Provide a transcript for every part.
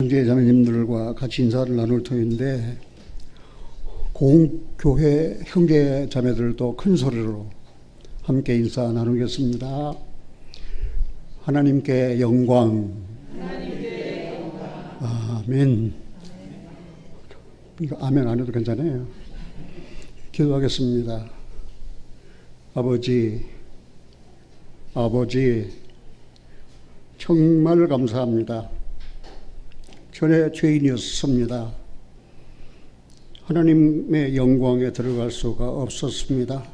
형제 자매님들과 같이 인사를 나눌 터인데, 공교회 형제 자매들도 큰 소리로 함께 인사 나누겠습니다. 하나님께 영광. 아멘. 이거 아멘 안 해도 괜찮아요. 기도하겠습니다. 아버지, 정말 감사합니다. 전에 죄인이었습니다. 하나님의 영광에 들어갈 수가 없었습니다.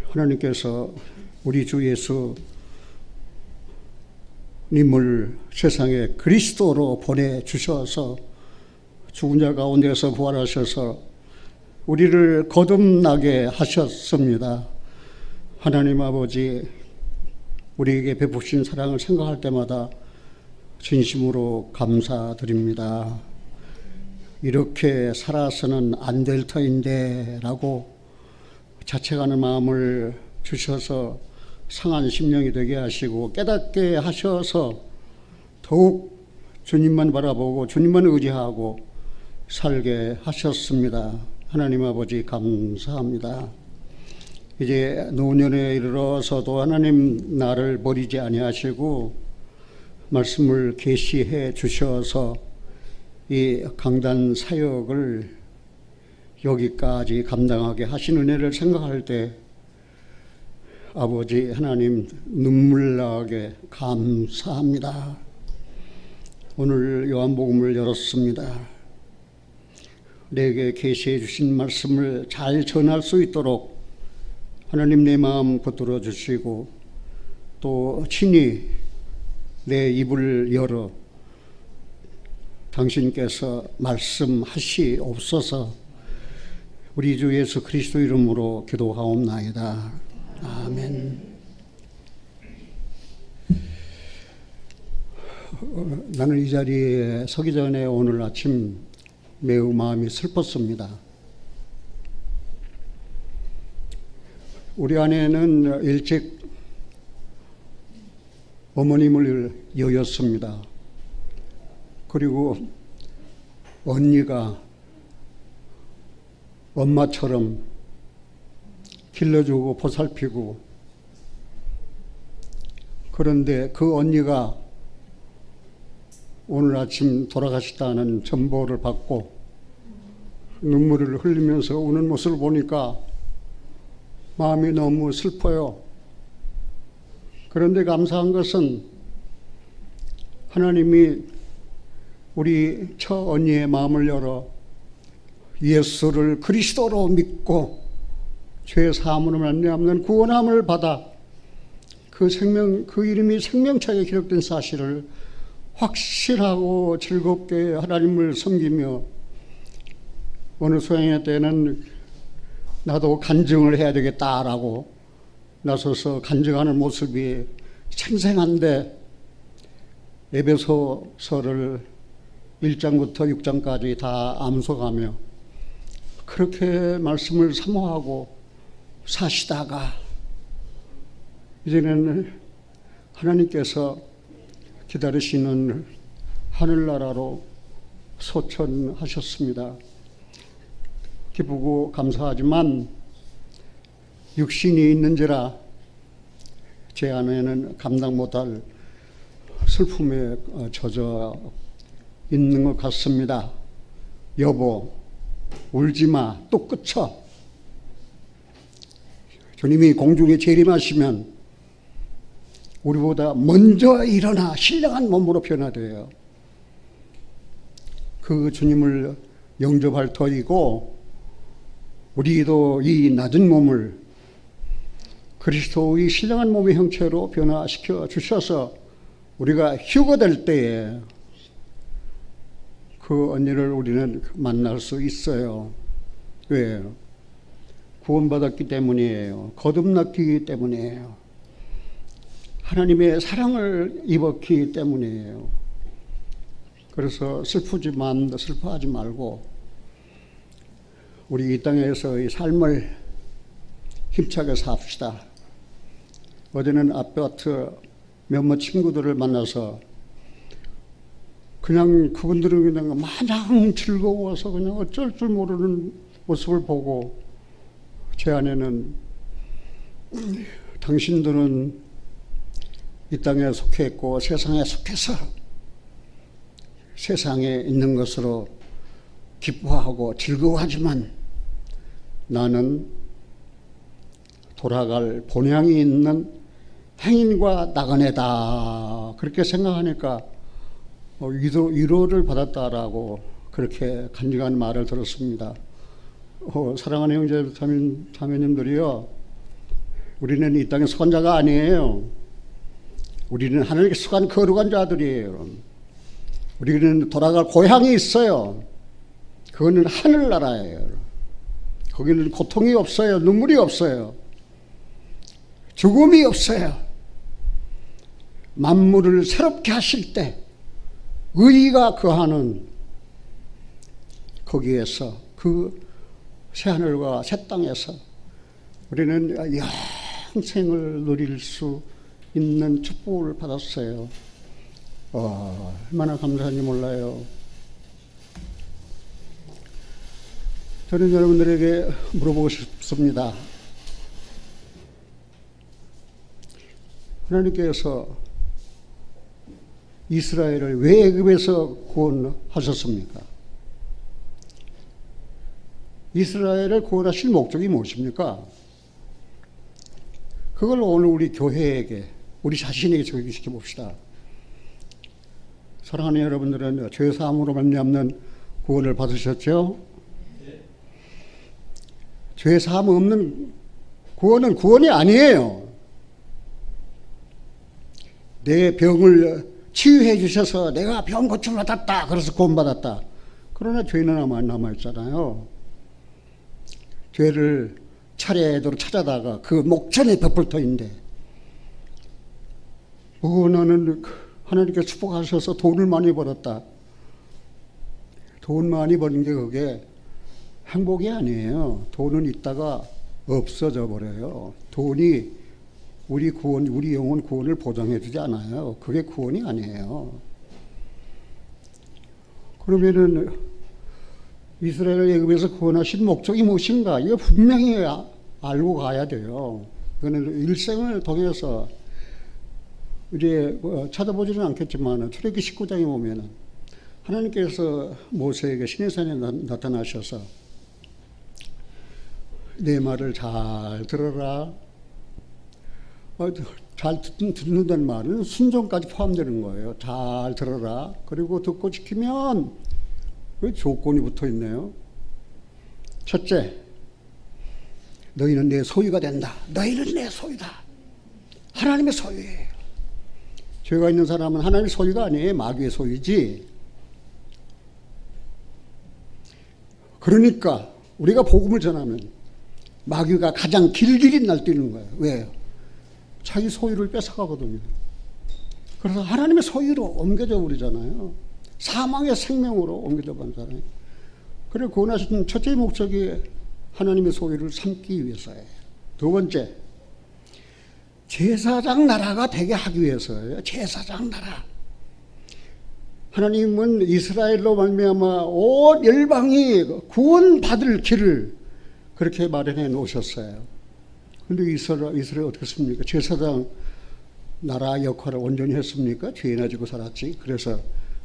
하나님께서 우리 주 예수님을 세상에 그리스도로 보내주셔서 죽은 자 가운데서 부활하셔서 우리를 거듭나게 하셨습니다. 하나님 아버지, 우리에게 베푸신 사랑을 생각할 때마다 진심으로 감사드립니다. 이렇게 살아서는 안 될 터인데 라고 자책하는 마음을 주셔서 상한 심령이 되게 하시고 깨닫게 하셔서 더욱 주님만 바라보고 주님만 의지하고 살게 하셨습니다. 하나님 아버지 감사합니다. 이제 노년에 이르러서도 하나님 나를 버리지 아니하시고 말씀을 계시해 주셔서 이 강단 사역을 여기까지 감당하게 하신 은혜를 생각할 때 아버지 하나님 눈물 나게 감사합니다. 오늘 요한복음을 열었습니다. 내게 계시해 주신 말씀을 잘 전할 수 있도록 하나님 내 마음 붙들어 주시고 또 친히 내 입을 열어 당신께서 말씀하시옵소서. 우리 주 예수 그리스도 이름으로 기도하옵나이다. 아멘. 나는 이 자리에 서기 전에 오늘 아침 매우 마음이 슬펐습니다. 우리 아내는 일찍 어머님을 여였습니다. 그리고 언니가 엄마처럼 길러주고 보살피고, 그런데 그 언니가 오늘 아침 돌아가셨다는 전보를 받고 눈물을 흘리면서 우는 모습을 보니까 마음이 너무 슬퍼요. 그런데 감사한 것은 하나님이 우리 처 언니의 마음을 열어 예수를 그리스도로 믿고 죄 사함으로 말미암는 구원함을 받아 그 이름이 생명冊에 기록된 사실을 확실하고 즐겁게 하나님을 섬기며 어느 소양의 때는 나도 간증을 해야 되겠다라고 나서서 간증하는 모습이 생생한데, 에베소서를 1장부터 6장까지 다 암송하며 그렇게 말씀을 사모하고 사시다가 이제는 하나님께서 기다리시는 하늘나라로 소천하셨습니다. 기쁘고 감사하지만 육신이 있는지라 제 안에는 감당 못할 슬픔에 젖어 있는 것 같습니다. 여보, 울지마, 또 끝쳐. 주님이 공중에 재림하시면 우리보다 먼저 일어나 신령한 몸으로 변화돼요. 그 주님을 영접할 터이고, 우리도 이 낮은 몸을 그리스도의 신령한 몸의 형체로 변화시켜 주셔서 우리가 휴거될 때에 그 언니를 우리는 만날 수 있어요. 왜요? 구원받았기 때문이에요. 거듭났기 때문이에요. 하나님의 사랑을 입었기 때문이에요. 그래서 슬퍼하지 말고 우리 이 땅에서의 삶을 힘차게 삽시다. 어제는 아파트 몇몇 친구들을 만나서 그냥 그분들은 그냥 마냥 즐거워서 그냥 어쩔 줄 모르는 모습을 보고 제 안에는 당신들은 이 땅에 속해 있고 세상에 속해서 세상에 있는 것으로 기뻐하고 즐거워하지만 나는 돌아갈 본향이 있는 행인과 나그네다. 그렇게 생각하니까 위로를 받았다라고 그렇게 간직한 말을 들었습니다. 사랑하는 형제 자매님들이요, 우리는 이 땅의 속한 자가 아니에요. 우리는 하늘에게 속한 거룩한 자들이에요. 우리는 돌아갈 고향이 있어요. 그거는 하늘나라예요. 거기는 고통이 없어요. 눈물이 없어요. 죽음이 없어요. 만물을 새롭게 하실 때 의의가 거하는 거기에서 그 새하늘과 새 땅에서 우리는 영생을 누릴 수 있는 축복을 받았어요. 얼마나 감사한지 몰라요. 저는 여러분들에게 물어보고 싶습니다. 하나님께서 이스라엘을 왜 애굽에서 구원하셨습니까? 이스라엘을 구원하실 목적이 무엇입니까? 그걸 오늘 우리 교회에게, 우리 자신에게 적용시켜 봅시다. 사랑하는 여러분들은 죄사함으로 말미암는 구원을 받으셨죠? 죄사함 없는 구원은 구원이 아니에요. 내 병을 치유해 주셔서 내가 병 고침을 받았다, 그래서 구원받았다. 그러나 죄는 남아있잖아요. 죄를 차례대로 찾아다가 그 목전에 베풀터인데, 너는 하나님께 축복하셔서 돈을 많이 벌었다. 돈 많이 버는 게 그게 행복이 아니에요. 돈은 있다가 없어져 버려요. 돈이 우리 구원, 우리 영혼 구원을 보장해 주지 않아요. 그게 구원이 아니에요. 그러면은 이스라엘을 애굽에서 구원하신 목적이 무엇인가? 이거 분명히 알고 가야 돼요. 그거는 일생을 통해서 우리 찾아보지는 않겠지만 출애굽기 19장에 보면은 하나님께서 모세에게 시내산에 나타나셔서 내 말을 잘 들어라. 잘 듣는다는 말은 순종까지 포함되는 거예요. 잘 들어라. 그리고 듣고 지키면 왜 조건이 붙어 있네요. 첫째, 너희는 내 소유가 된다. 너희는 내 소유다. 하나님의 소유예요. 죄가 있는 사람은 하나님의 소유가 아니에요. 마귀의 소유지. 그러니까 우리가 복음을 전하면 마귀가 가장 길길이 날뛰는 거예요. 왜요? 자기 소유를 뺏어가거든요. 그래서 하나님의 소유로 옮겨져 버리잖아요. 사망의 생명으로 옮겨져 버리잖아요. 그래 구원하신 첫째 목적이 하나님의 소유를 삼기 위해서예요. 두 번째, 제사장 나라가 되게 하기 위해서예요. 제사장 나라. 하나님은 이스라엘로 말미암아 온 열방이 구원받을 길을 그렇게 마련해 놓으셨어요. 그런데 이스라엘 어떻게 했습니까? 제사장 나라 역할을 온전히 했습니까? 죄나 지고 살았지. 그래서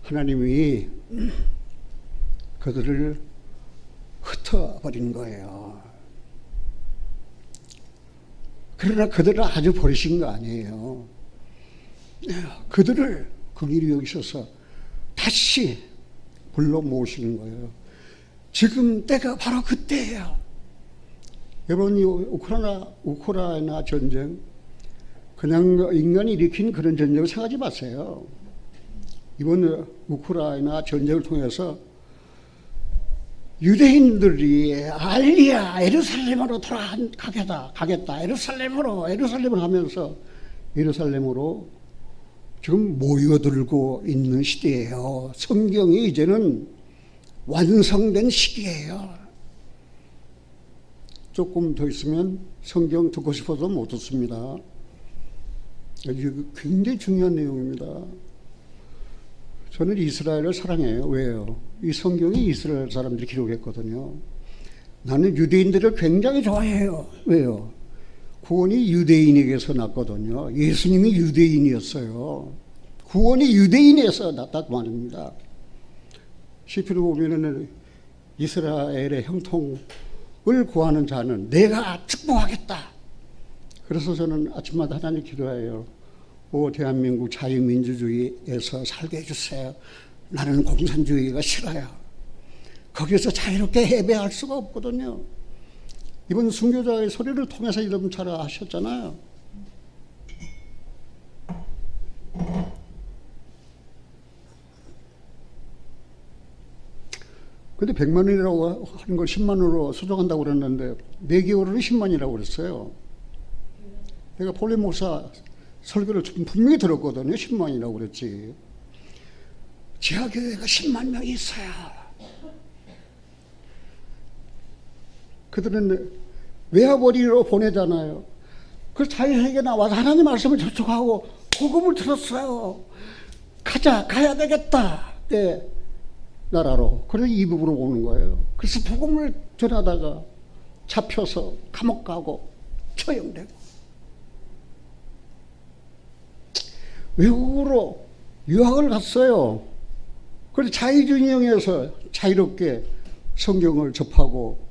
하나님이 그들을 흩어버린 거예요. 그러나 그들을 아주 버리신 거 아니에요. 그들을 긍휼히 여기셔서 다시 불러 모으시는 거예요. 지금 때가 바로 그때예요. 여러분, 이 우크라이나 전쟁, 그냥 인간이 일으킨 그런 전쟁을 생각하지 마세요. 이번 우크라이나 전쟁을 통해서 유대인들이 알리야 예루살렘으로 가겠다. 예루살렘을 하면서 예루살렘으로 지금 모여들고 있는 시대예요. 성경이 이제는 완성된 시기예요. 조금 더 있으면 성경 듣고 싶어서 못 듣습니다. 이게 굉장히 중요한 내용입니다. 저는 이스라엘을 사랑해요. 왜요? 이 성경이 이스라엘 사람들이 기록했거든요. 나는 유대인들을 굉장히 좋아해요. 왜요? 구원이 유대인에게서 났거든요. 예수님이 유대인이었어요. 구원이 유대인에서 났다고 말입니다. 시편을 보면은 이스라엘의 형통을 구하는 자는 내가 축복하겠다. 그래서 저는 아침마다 하나님 기도해요. 오, 대한민국 자유민주주의에서 살게 해주세요. 나는 공산주의가 싫어요. 거기서 자유롭게 예배할 수가 없거든요. 이번 순교자의 소리를 통해서 여러분 잘 아셨잖아요. 근데 100만 원이라고 하는 걸 10만 원으로 수정한다고 그랬는데 4개월은 10만이라고 그랬어요. 내가 폴리 목사 설교를 분명히 들었거든요. 10만이라고 그랬지. 지하교회가 10만 명이 있어요. 그들은 외화벌이로 보내잖아요. 그 자유에게 나와서 하나님 말씀을 접촉하고 복음을 들었어요. 가야 되겠다. 네, 나라로. 그래서 이북으로 오는 거예요. 그래서 복음을 전하다가 잡혀서 감옥 가고 처형되고 외국으로 유학을 갔어요. 그래서 자유진영에서 자유롭게 성경을 접하고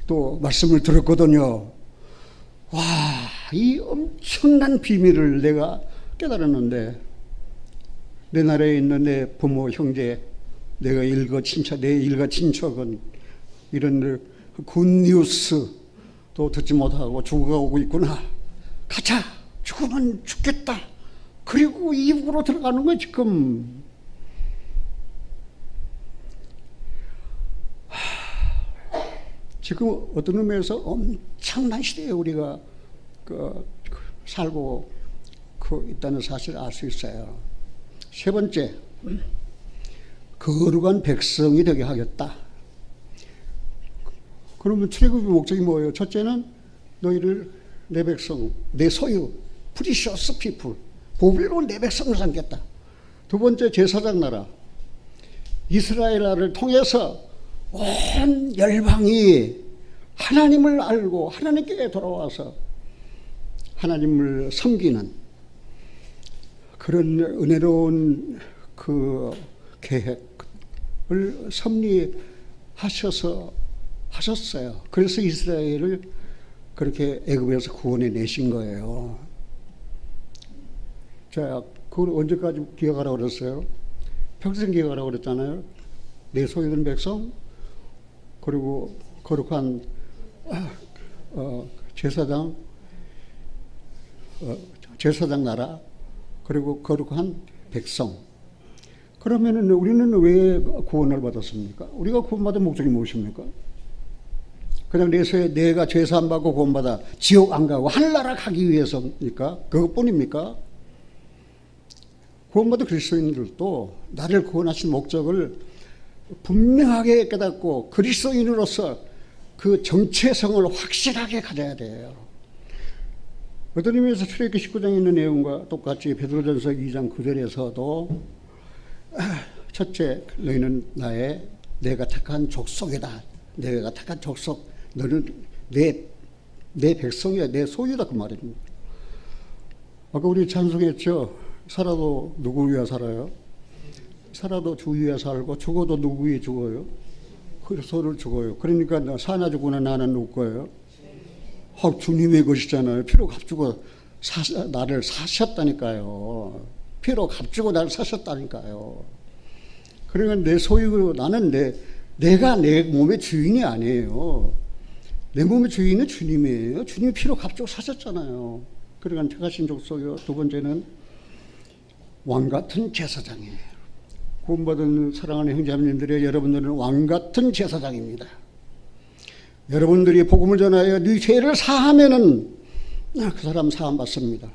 또 말씀을 들었거든요. 와, 이 엄청난 비밀을 내가 깨달았는데 내 나라에 있는 내 부모, 형제, 내 일가 친척은 이런 굿뉴스도 듣지 못하고 죽어가고 있구나. 가자. 죽으면 죽겠다. 그리고 이북으로 들어가는 거야 지금. 지금 어떤 의미에서 엄청난 시대에 우리가 살고 있다는 사실을 알 수 있어요. 세 번째, 거룩한 백성이 되게 하겠다. 그러면 출애굽의 목적이 뭐예요? 첫째는 너희를 내 백성, 내 소유, 프리셔스 피플, 보배로운 내 백성을 삼겠다. 두 번째, 제사장 나라. 이스라엘 나라를 통해서 온 열방이 하나님을 알고 하나님께 돌아와서 하나님을 섬기는 그런 은혜로운 그 계획을 섭리하셨어요. 그래서 이스라엘을 그렇게 애굽에서 구원해 내신 거예요. 자, 그걸 언제까지 기억하라고 그랬어요? 평생 기억하라고 그랬잖아요. 내 소유된 백성, 그리고 거룩한 제사장 나라, 그리고 거룩한 백성. 그러면은 우리는 왜 구원을 받았습니까? 우리가 구원받은 목적이 무엇입니까? 그냥 내가 죄사 안 받고 구원받아 지옥 안 가고 하늘나라 가기 위해서입니까? 그것뿐입니까? 구원받은 그리스도인들도 나를 구원하신 목적을 분명하게 깨닫고 그리스도인으로서 그 정체성을 확실하게 가져야 돼요. 어떤 의미에서 출애굽기 19장에 있는 내용과 똑같이 베드로전서 2장 9절에서도 첫째, 너희는 내가 택한 족속이다. 내가 택한 족속, 너는 내 백성이야, 내 소유다, 그 말입니다. 아까 우리 찬송했죠. 살아도 누구 위해 살아요? 살아도 주 위해 살고 죽어도 누구 위해 죽어요? 그리스도를 죽어요. 그러니까 사나 죽으나 나는 누구 거예요? 주님의 것이잖아요. 피로 값주고 나를 사셨다니까요. 피로 값주고 나를 사셨다니까요. 그러니까 내 소유, 나는 내가 내 몸의 주인이 아니에요. 내 몸의 주인은 주님이에요. 주님이 피로 값주고 사셨잖아요. 그러니까 택하신 족속이요. 두 번째는 왕같은 제사장이에요. 구원받은 사랑하는 형제자매님들의 여러분들은 왕같은 제사장입니다. 여러분들이 복음을 전하여 네 죄를 사하면은 그 사람 사함 받습니다.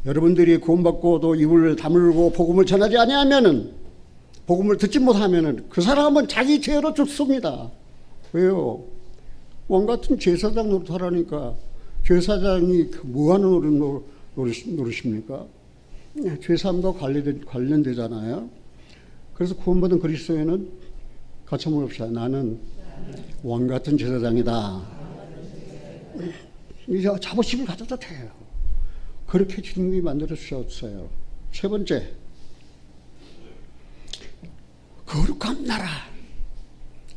여러분들이 구원받고도 입을 다물고 복음을 전하지 아니하면은, 복음을 듣지 못하면은 그 사람은 자기 죄로 죽습니다. 왜요? 왕같은 제사장 노릇하라니까. 제사장이 뭐하는 노릇입니까? 죄사함과 관련되잖아요. 그래서 구원받은 그리스도인은 같이 한번 봅시다. 나는 왕 같은 제사장이다. 이제 자부심을 가져도 돼요. 그렇게 주님이 만들어 주셨어요. 세 번째, 거룩한 나라.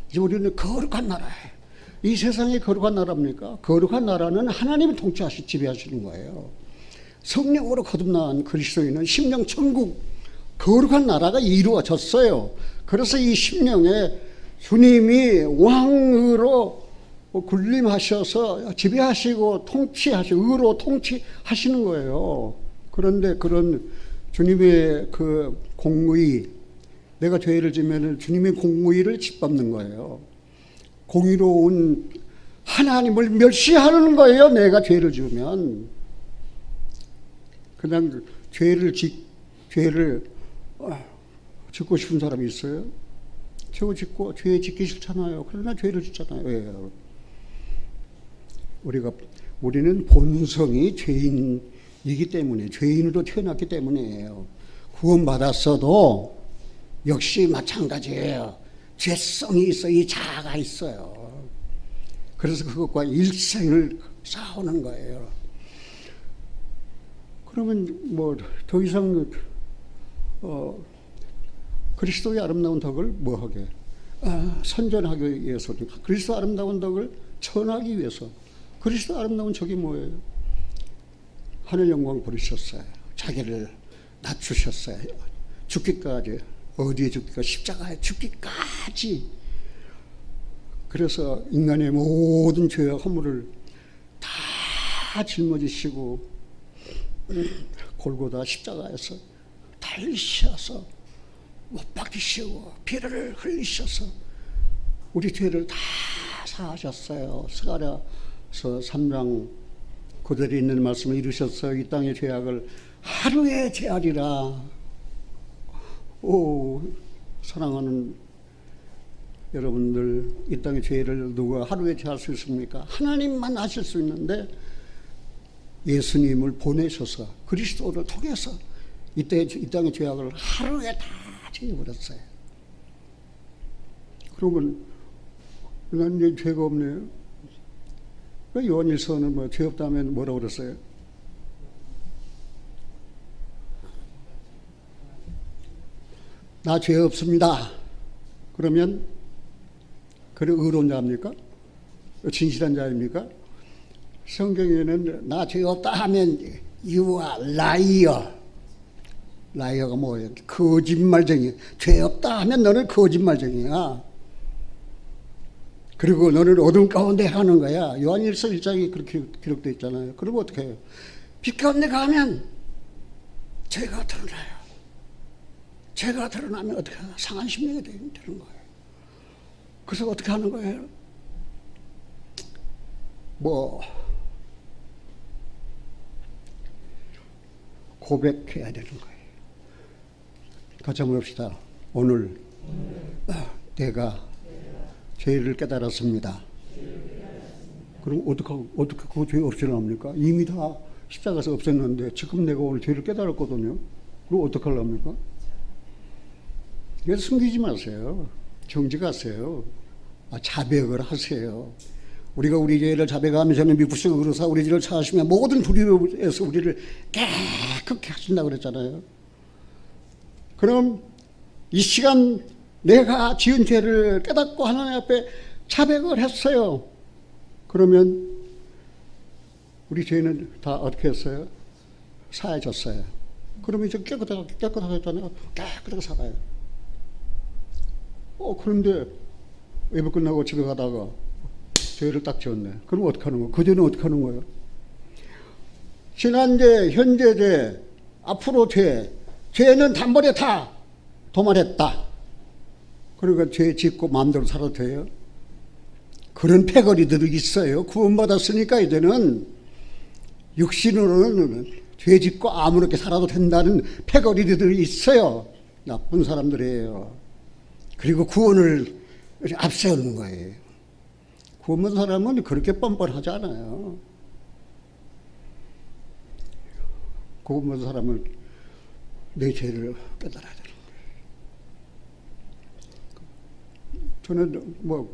이제 우리는 거룩한 나라예요. 이 세상이 거룩한 나라입니까? 거룩한 나라는 하나님이 지배하시는 거예요. 성령으로 거듭난 그리스도인은 심령 천국, 거룩한 나라가 이루어졌어요. 그래서 이 심령에 주님이 왕으로 군림하셔서 지배하시고 의로 통치하시는 거예요. 그런데 그런 주님의 그 공의, 내가 죄를 지면 주님의 공의를 짓밟는 거예요. 공의로운 하나님을 멸시하는 거예요. 내가 죄를 지으면 그냥 죄를 짓고 싶은 사람이 있어요? 죄 짓기 싫잖아요. 그러나 죄를 짓잖아요. 왜요? 우리는 본성이 죄인이기 때문에, 죄인으로 태어났기 때문이에요. 구원받았어도 역시 마찬가지예요. 죄성이 있어요. 이 자아가 있어요. 그래서 그것과 일생을 싸우는 거예요. 그러면 뭐 더 이상 그리스도의 아름다운 덕을 뭐 하게? 선전하기 위해서. 그리스도 아름다운 덕을 전하기 위해서. 그리스도 아름다운 덕이 뭐예요? 하늘 영광 부르셨어요. 자기를 낮추셨어요. 죽기까지. 어디에 죽기까? 십자가에 죽기까지. 그래서 인간의 모든 죄와 허물을 다 짊어지시고 골고다 십자가에서 달리셔서 못 박히시고 피를 흘리셔서 우리 죄를 다 사하셨어요. 스가랴서 3장 9절에 있는 말씀을 이루셔서 이 땅의 죄악을 하루에 제하리라. 오, 사랑하는 여러분들, 이 땅의 죄를 누가 하루에 제할 수 있습니까? 하나님만 하실 수 있는데 예수님을 보내셔서 그리스도를 통해서 이 땅의 죄악을 하루에 다 제해버렸어요. 그러면 난 이제 죄가 없네요. 요한일서는 뭐 죄 없다면 뭐라고 그랬어요? 나 죄 없습니다. 그러면 그래 의로운 자입니까? 진실한 자입니까? 성경에는 나 죄 없다 하면 you are liar. 라이어가 뭐예요? 거짓말쟁이. 죄 없다 하면 너는 거짓말쟁이야. 그리고 너는 어둠 가운데 하는 거야. 요한일서 1장이 그렇게 기록되어 있잖아요. 그러면 어떻게 해요? 빛 가운데 가면 죄가 드러나요. 죄가 드러나면 어떻게 하나? 상한 심령이 되는 거예요. 그래서 어떻게 하는 거예요? 고백해야 되는 거예요. 같이 한번 봅시다. 오늘 내가 죄를 깨달았습니다. 그럼 어떻게 그 죄 없애랍니까? 이미 다 십자가에서 없앴는데 지금 내가 오늘 죄를 깨달았거든요. 그럼 어떻게 하랍니까? 그래서 숨기지 마세요. 정직하세요. 자백을 하세요. 우리가 우리 죄를 자백하면서는 미쁘시고 그러사 우리 죄를 사하시며 모든 불의에서 우리를 깨끗게 하신다고 그랬잖아요. 그럼 이 시간 내가 지은 죄를 깨닫고 하나님 앞에 자백을 했어요. 그러면 우리 죄는 다 어떻게 했어요? 사해졌어요. 그러면 이제 깨끗하게 했잖아요. 깨끗하게 살아요. 그런데 예배 끝나고 집에 가다가 죄를 딱 지었네. 그럼 어떻게 하는 거예요? 그 죄는 어떻게 하는 거예요? 지난 죄, 현재 죄, 앞으로 죄는 단번에 다 도말했다. 그러니까 죄 짓고 마음대로 살아도 돼요? 그런 패거리들이 있어요. 구원받았으니까 이제는 육신으로는 죄 짓고 아무렇게 살아도 된다는 패거리들이 있어요. 나쁜 사람들이에요. 그리고 구원을 앞세우는 거예요. 구원받은 사람은 그렇게 뻔뻔하지 않아요. 구원받은 사람은 내 죄를 깨달아야 되는 거예요. 저는 뭐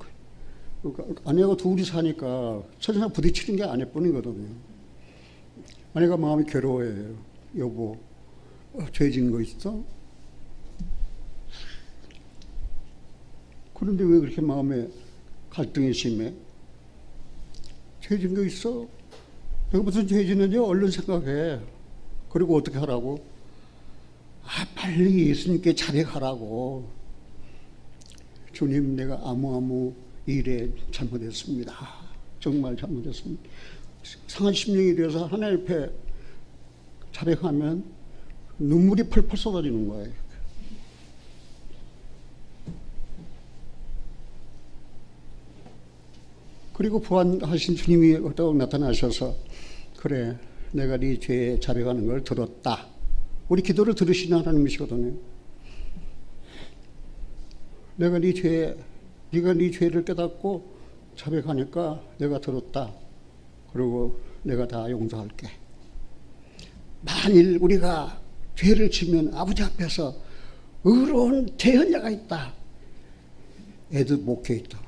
아내가 둘이 사니까 천상 부딪히는 게 아내뿐이거든요. 아내가 마음이 괴로워해요. 여보, 죄 지은 거 있어? 그런데 왜 그렇게 마음에 갈등이 심해? 죄 지은 거 있어? 내가 무슨 죄 지는지 얼른 생각해. 그리고 어떻게 하라고? 빨리 예수님께 자백하라고. 주님, 내가 아무 일에 잘못했습니다. 정말 잘못했습니다. 상한 심령이 되어서 하나님 앞에 자백하면 눈물이 펄펄 쏟아지는 거예요. 그리고 부활하신 주님이 또 나타나셔서 그래, 내가 네 죄에 자백하는 걸 들었다. 우리 기도를 들으시는 하나님이시거든요. 내가 네가 네 죄를 깨닫고 자백하니까 내가 들었다. 그리고 내가 다 용서할게. 만일 우리가 죄를 지면 아버지 앞에서 의로운 대언자가 있다. 애들 목회에 있다.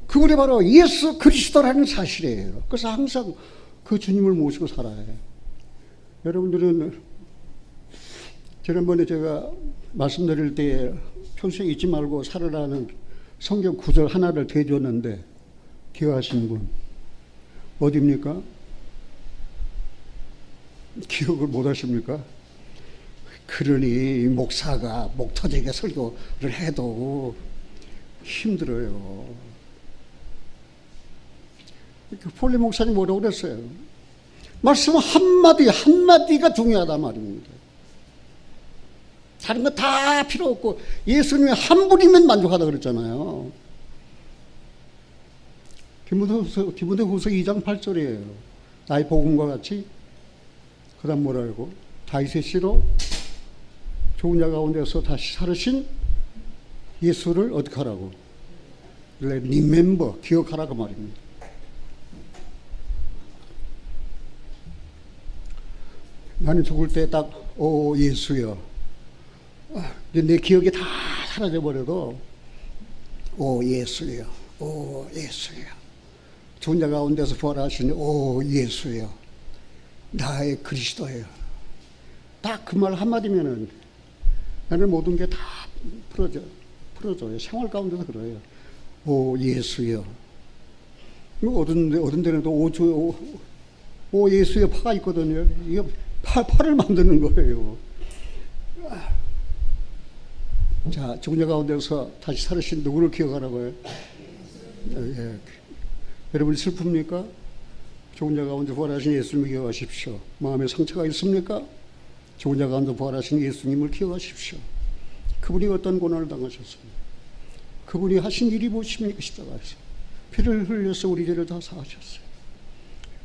그분이 바로 예수 그리스도라는 사실이에요. 그래서 항상 그 주님을 모시고 살아야 해요. 여러분들은 지난번에 제가 말씀드릴 때 평소에 잊지 말고 살아라는 성경 구절 하나를 대줬는데 기억하시는 분 어디입니까? 기억을 못 하십니까? 그러니 목사가 목 터지게 설교를 해도 힘들어요. 폴리 목사님 뭐라고 그랬어요? 말씀 한마디가 중요하다 말입니다. 다른 거 다 필요 없고 예수님이 한 분이면 만족하다 그랬잖아요. 디모데후서 2장 8절이에요. 나의 복음과 같이 그 다음 뭐라고? 다윗의 씨로 좋은 자 가운데서 다시 살으신 예수를 어떻게 하라고? 리멤버, 기억하라고 말입니다. 나는 죽을 때 딱 오 예수여, 내 기억이 다 사라져버려도 오 예수여, 오 예수여, 죽은 자 가운데서 부활하시니 오 예수여, 나의 그리스도여. 딱 그 말 한마디면은 나는 모든 게 다 풀어져요. 생활 가운데서 그래요. 오 예수여. 어떤 데는 또 오 예수여 파가 있거든요. 이게 팔을 만드는 거예요. 자, 죽은 자 가운데서 다시 살으신 누구를 기억하라고요? 예. 여러분 슬픕니까? 죽은 자 가운데 부활하신 예수님을 기억하십시오. 마음에 상처가 있습니까? 죽은 자 가운데 부활하신 예수님을 기억하십시오. 그분이 어떤 고난을 당하셨습니까? 그분이 하신 일이 무엇입니까? 십자가에서 피를 흘려서 우리 죄를 다 사하셨어요.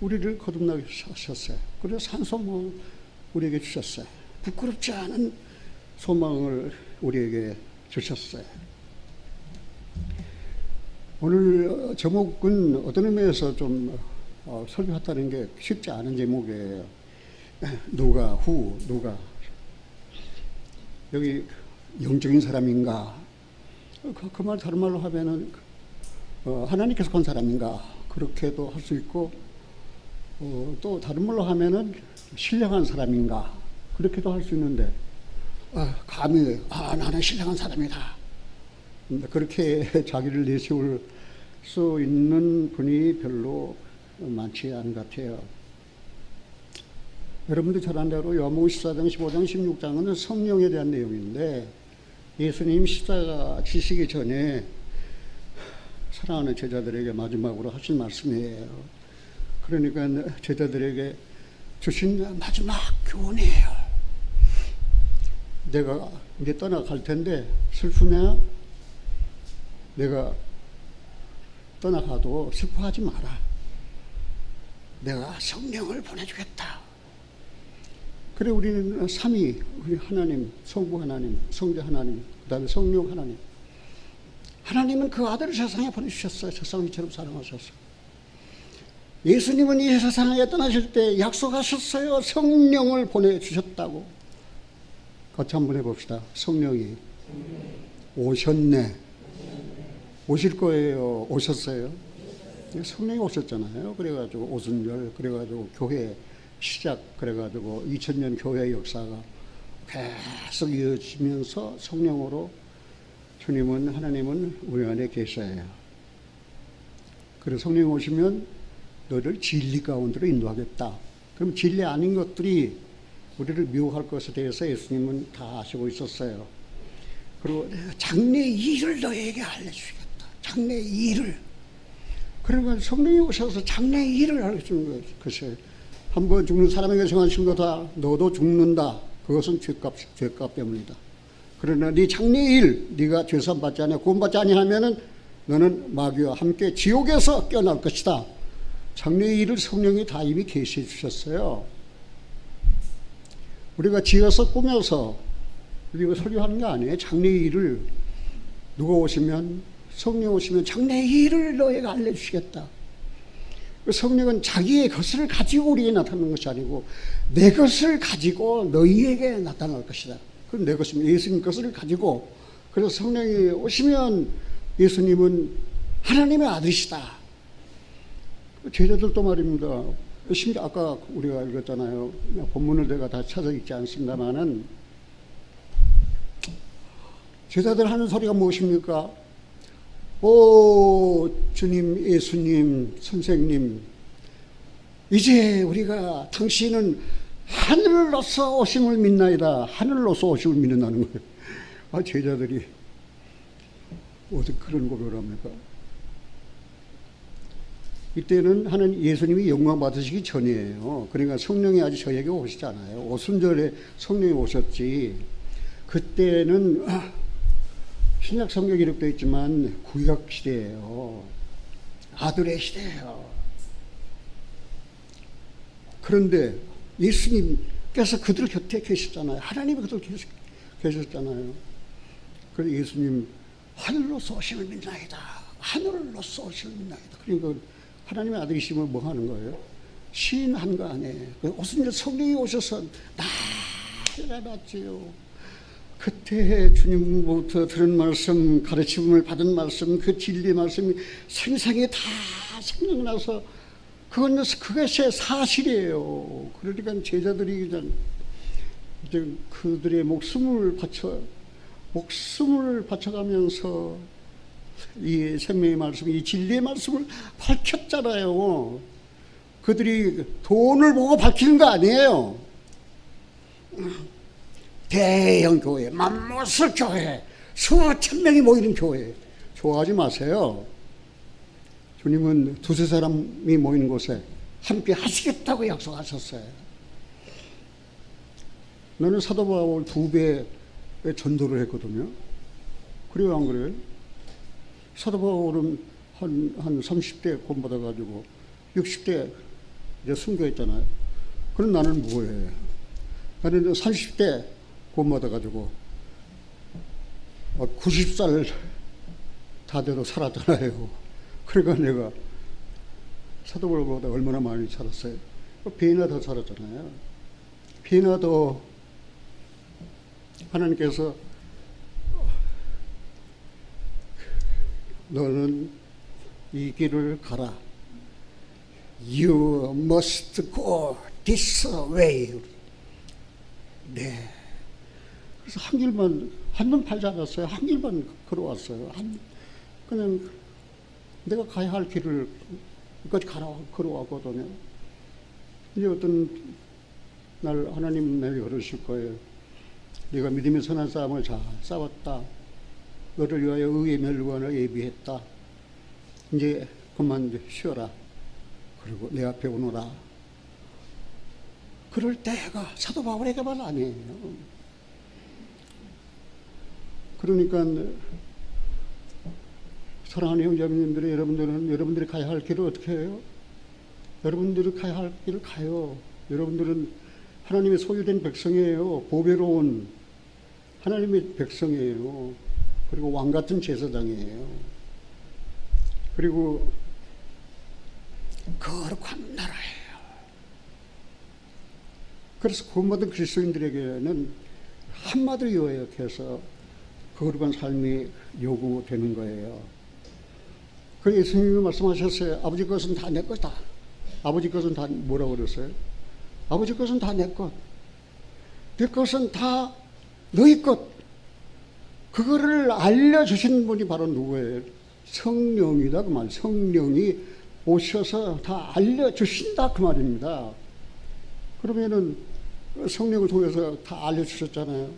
우리를 거듭나게 하셨어요. 그래서 산 소망을 우리에게 주셨어요. 부끄럽지 않은 소망을 우리에게 주셨어요. 오늘 제목은 어떤 의미에서 좀 설교했다는 게 쉽지 않은 제목이에요. 누가 여기 영적인 사람인가? 그 말 다른 말로 하면은 하나님께서 건 사람인가? 그렇게도 할 수 있고 또 다른 말로 하면은 신령한 사람인가? 그렇게도 할 수 있는데 감히 나는 신령한 사람이다. 그렇게 자기를 내세울 수 있는 분이 별로 많지 않은 것 같아요. 여러분들 잘 아는 대로 요한복음 14장, 15장, 16장은 성령에 대한 내용인데 예수님 십자가 지시기 전에 사랑하는 제자들에게 마지막으로 하신 말씀이에요. 그러니까 제자들에게 주신 마지막 교훈이에요. 내가 이제 떠나갈 텐데 슬프냐? 내가 떠나가도 슬퍼하지 마라. 내가 성령을 보내주겠다. 그래 우리는 삼위, 우리 하나님, 성부 하나님, 성자 하나님, 그 다음에 성령 하나님. 하나님은 그 아들을 세상에 보내주셨어요. 세상을 이처럼 사랑하셨어요. 예수님은 이 세상에 떠나실 때 약속하셨어요. 성령을 보내주셨다고. 같이 한번 해봅시다. 성령이 오셨네. 오실 거예요. 오셨어요. 성령이 오셨잖아요. 그래가지고 오순절, 그래가지고 교회 시작, 그래가지고 2000년 교회 역사가 계속 이어지면서 성령으로 주님은, 하나님은 우리 안에 계셔요. 그래서 성령이 오시면 너를 진리 가운데로 인도하겠다. 그럼 진리 아닌 것들이 우리를 미혹할 것에 대해서 예수님은 다 아시고 있었어요. 그리고 장래 일을 너에게 알려주겠다. 장래 일을. 그러니까 성령이 오셔서 장래 일을 알려주는 것이에요. 한번 죽는 사람에게 정하신 거다. 너도 죽는다. 그것은 죄값 때문이다. 그러나 네 장래 일, 네가 죄산 받지 않냐, 구원받지 아니하면은 너는 마귀와 함께 지옥에서 깨어날 것이다. 장래 일을 성령이 다 이미 계시해 주셨어요. 우리가 지어서 꾸며서 우리가 설교하는 게 아니에요. 장래 일을 누가 오시면, 성령 오시면 장래 일을 너에게 알려주시겠다. 성령은 자기의 것을 가지고 우리에게 나타나는 것이 아니고 내 것을 가지고 너희에게 나타날 것이다. 그럼 내 것이면 예수님 것을 가지고, 그래서 성령이 오시면 예수님은 하나님의 아들이시다. 제자들도 말입니다. 심지어 아까 우리가 읽었잖아요. 본문을 내가 다 찾아 읽지 않습니다만은 제자들 하는 소리가 무엇입니까? 오 주님, 예수님, 선생님, 이제 우리가 당신은 하늘로서 오심을 믿나이다. 하늘로서 오심을 믿는다는 거예요. 아, 제자들이 어떻게 그런 고백을 합니까? 이때는 하나님, 예수님이 영광 받으시기 전이에요. 그러니까 성령이 아직 저에게 오시잖아요. 오순절에 성령이 오셨지. 그때는 신약 성경에 기록되어 있지만 구약 시대예요. 아들의 시대예요. 그런데 예수님께서 그들 곁에 계셨잖아요. 하나님이 그들 곁에 계셨잖아요. 그래서 예수님 하늘로서 오심을 믿나이다. 하늘로서 오심을 믿나이다. 그러니까 하나님의 아들이시면 뭐 하는 거예요? 시인한 거 아니에요. 오순절 성령이 오셔서 나타났지요. 그때 주님부터 들은 말씀, 가르침을 받은 말씀, 그 진리의 말씀이 생생히 다 생각나서 그것이 사실이에요. 그러니까 제자들이 이제 그들의 목숨을 바쳐가면서 이 생명의 말씀, 이 진리의 말씀을 밝혔잖아요. 그들이 돈을 보고 밝히는 거 아니에요. 대형 교회, 맘모스 교회, 수천 명이 모이는 교회, 좋아하지 마세요. 주님은 두세 사람이 모이는 곳에 함께 하시겠다고 약속하셨어요. 너는 사도 바울 2배의 전도를 했거든요. 그래요, 안 그래요? 사도 바울은 한 30대 구원받아가지고 60대 이제 순교했잖아요. 그럼 나는 뭐예요? 나는 30대 구원받아가지고 90살 다 돼도 살았잖아요. 그러니까 내가 사도 바울보다 얼마나 많이 살았어요? 비나 더 살았잖아요. 비나 더 하나님께서 너는 이 길을 가라. You must go this way. 네. 그래서 한 길만, 한눈 팔지 않았어요. 한 길만 걸어왔어요. 그냥 내가 가야 할 길을 끝까지 걸어왔거든요. 이제 어떤 날 하나님 내게 그러실 거예요. 네가 믿음의 선한 싸움을 잘 싸웠다. 너를 위하여 의의 멸관을 예비했다. 이제 그만 쉬어라. 그리고 내 앞에 오너라. 그럴 때가 사도 바울에게만 아니에요. 그러니까 사랑하는 형제님들이, 여러분들이 가야 할 길을 어떻게 해요? 여러분들이 가야 할 길을 가요. 여러분들은 하나님의 소유된 백성이에요. 보배로운 하나님의 백성이에요. 그리고 왕같은 제사장이에요. 그리고 거룩한 나라예요. 그래서 구원받은 그리스도인들에게는 한마디로 요약해서 거룩한 삶이 요구되는 거예요. 그 예수님이 말씀하셨어요. 아버지 것은 다 내 거다. 아버지 것은 다 뭐라고 그랬어요? 아버지 것은 다 내 것. 내 것은 다 너희 것. 그거를 알려주신 분이 바로 누구예요? 성령이다 그 말. 성령이 오셔서 다 알려주신다 그 말입니다. 그러면은 성령을 통해서 다 알려주셨잖아요.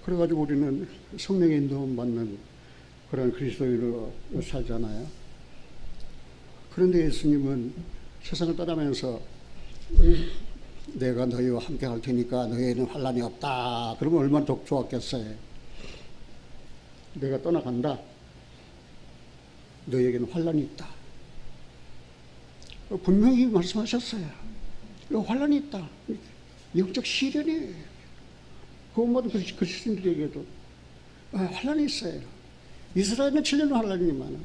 그래가지고 우리는 성령의 인도움 받는 그런 그리스도인으로 살잖아요. 그런데 예수님은 세상을 떠나면서 내가 너희와 함께 할 테니까 너희에는 환난이 없다. 그러면 얼마나 더 좋았겠어요. 내가 떠나간다. 너희에게는 환난이 있다. 분명히 말씀하셨어요. 환난이 있다. 영적 시련이 구원받은 그리스도인들에게도 환난이 있어요. 이스라엘은 7년 환난이지만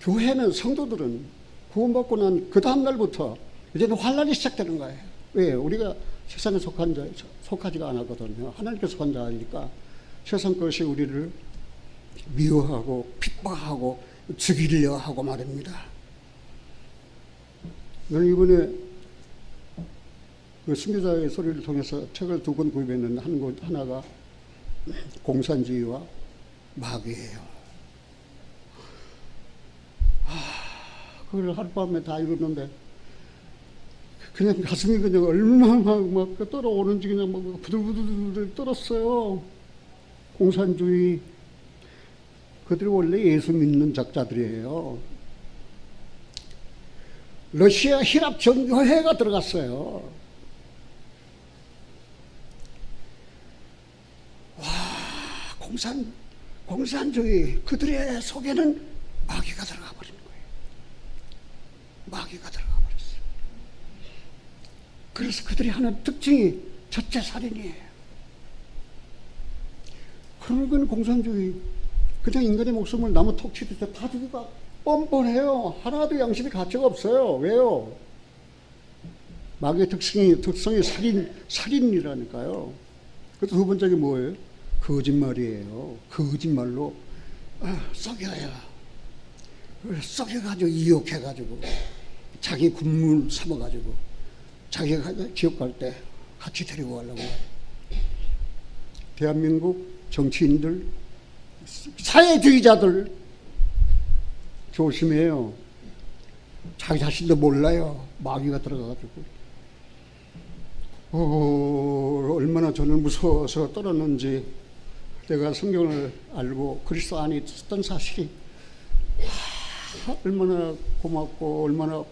교회는 성도들은 구원받고 난 그 다음 날부터 이제는 환난이 시작되는 거예요. 왜? 우리가 세상에 속하지가 않았거든요. 하나님께 속한 자이니까 세상 것이 우리를 미워하고 핍박하고 죽이려 하고 말입니다. 저는 이번에 그 순교자의 소리를 통해서 책을 2권 구입했는데 하나가 공산주의와 마귀예요. 그걸 하룻밤에 다 읽었는데 그냥 가슴이 그냥 얼마나 막 떨어오는지 그냥 막 부들부들 떨었어요. 공산주의. 그들이 원래 예수 믿는 작자들이에요. 러시아 히랍 정교회가 들어갔어요. 와, 공산주의. 그들의 속에는 마귀가 들어가 버린 거예요. 마귀가 들어가 버렸어요. 그래서 그들이 하는 특징이 첫째 살인이에요. 그런 건 공산주의. 그냥 인간의 목숨을 나무 톡 치듯이 다 죽이가 뻔뻔해요. 하나도 양심의 가치가 없어요. 왜요? 마귀의 특성이 살인이라니까요. 그래서 두 번째가 뭐예요? 거짓말이에요. 거짓말로 썩여가지고 이욕해가지고 자기 군물 삼아가지고 자기가 지옥 갈 때 같이 데리고 가려고. 대한민국 정치인들, 사회주의자들 조심해요. 자기 자신도 몰라요. 마귀가 들어가가지고. 얼마나 저는 무서워서 떨었는지. 내가 성경을 알고 그리스도 안에 있었던 사실이 얼마나 고맙고 얼마나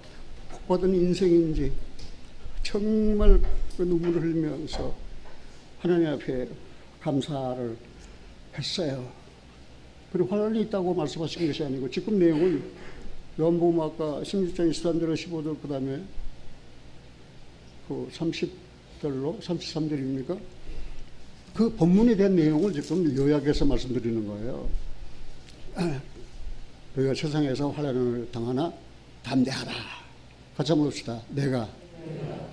복받은 인생인지 정말 그 눈물을 흘리면서 하나님 앞에 감사를 했어요. 그리고 환난이 있다고 말씀하신 것이 아니고 지금 내용은 요한복음 아까 16장 23절 15절 그 다음에 그 30절로 33절입니까? 그 본문에 대한 내용을 지금 요약해서 말씀드리는 거예요. 너희가 세상에서 환난을 당하나 담대하라. 같이 한번 봅시다. 내가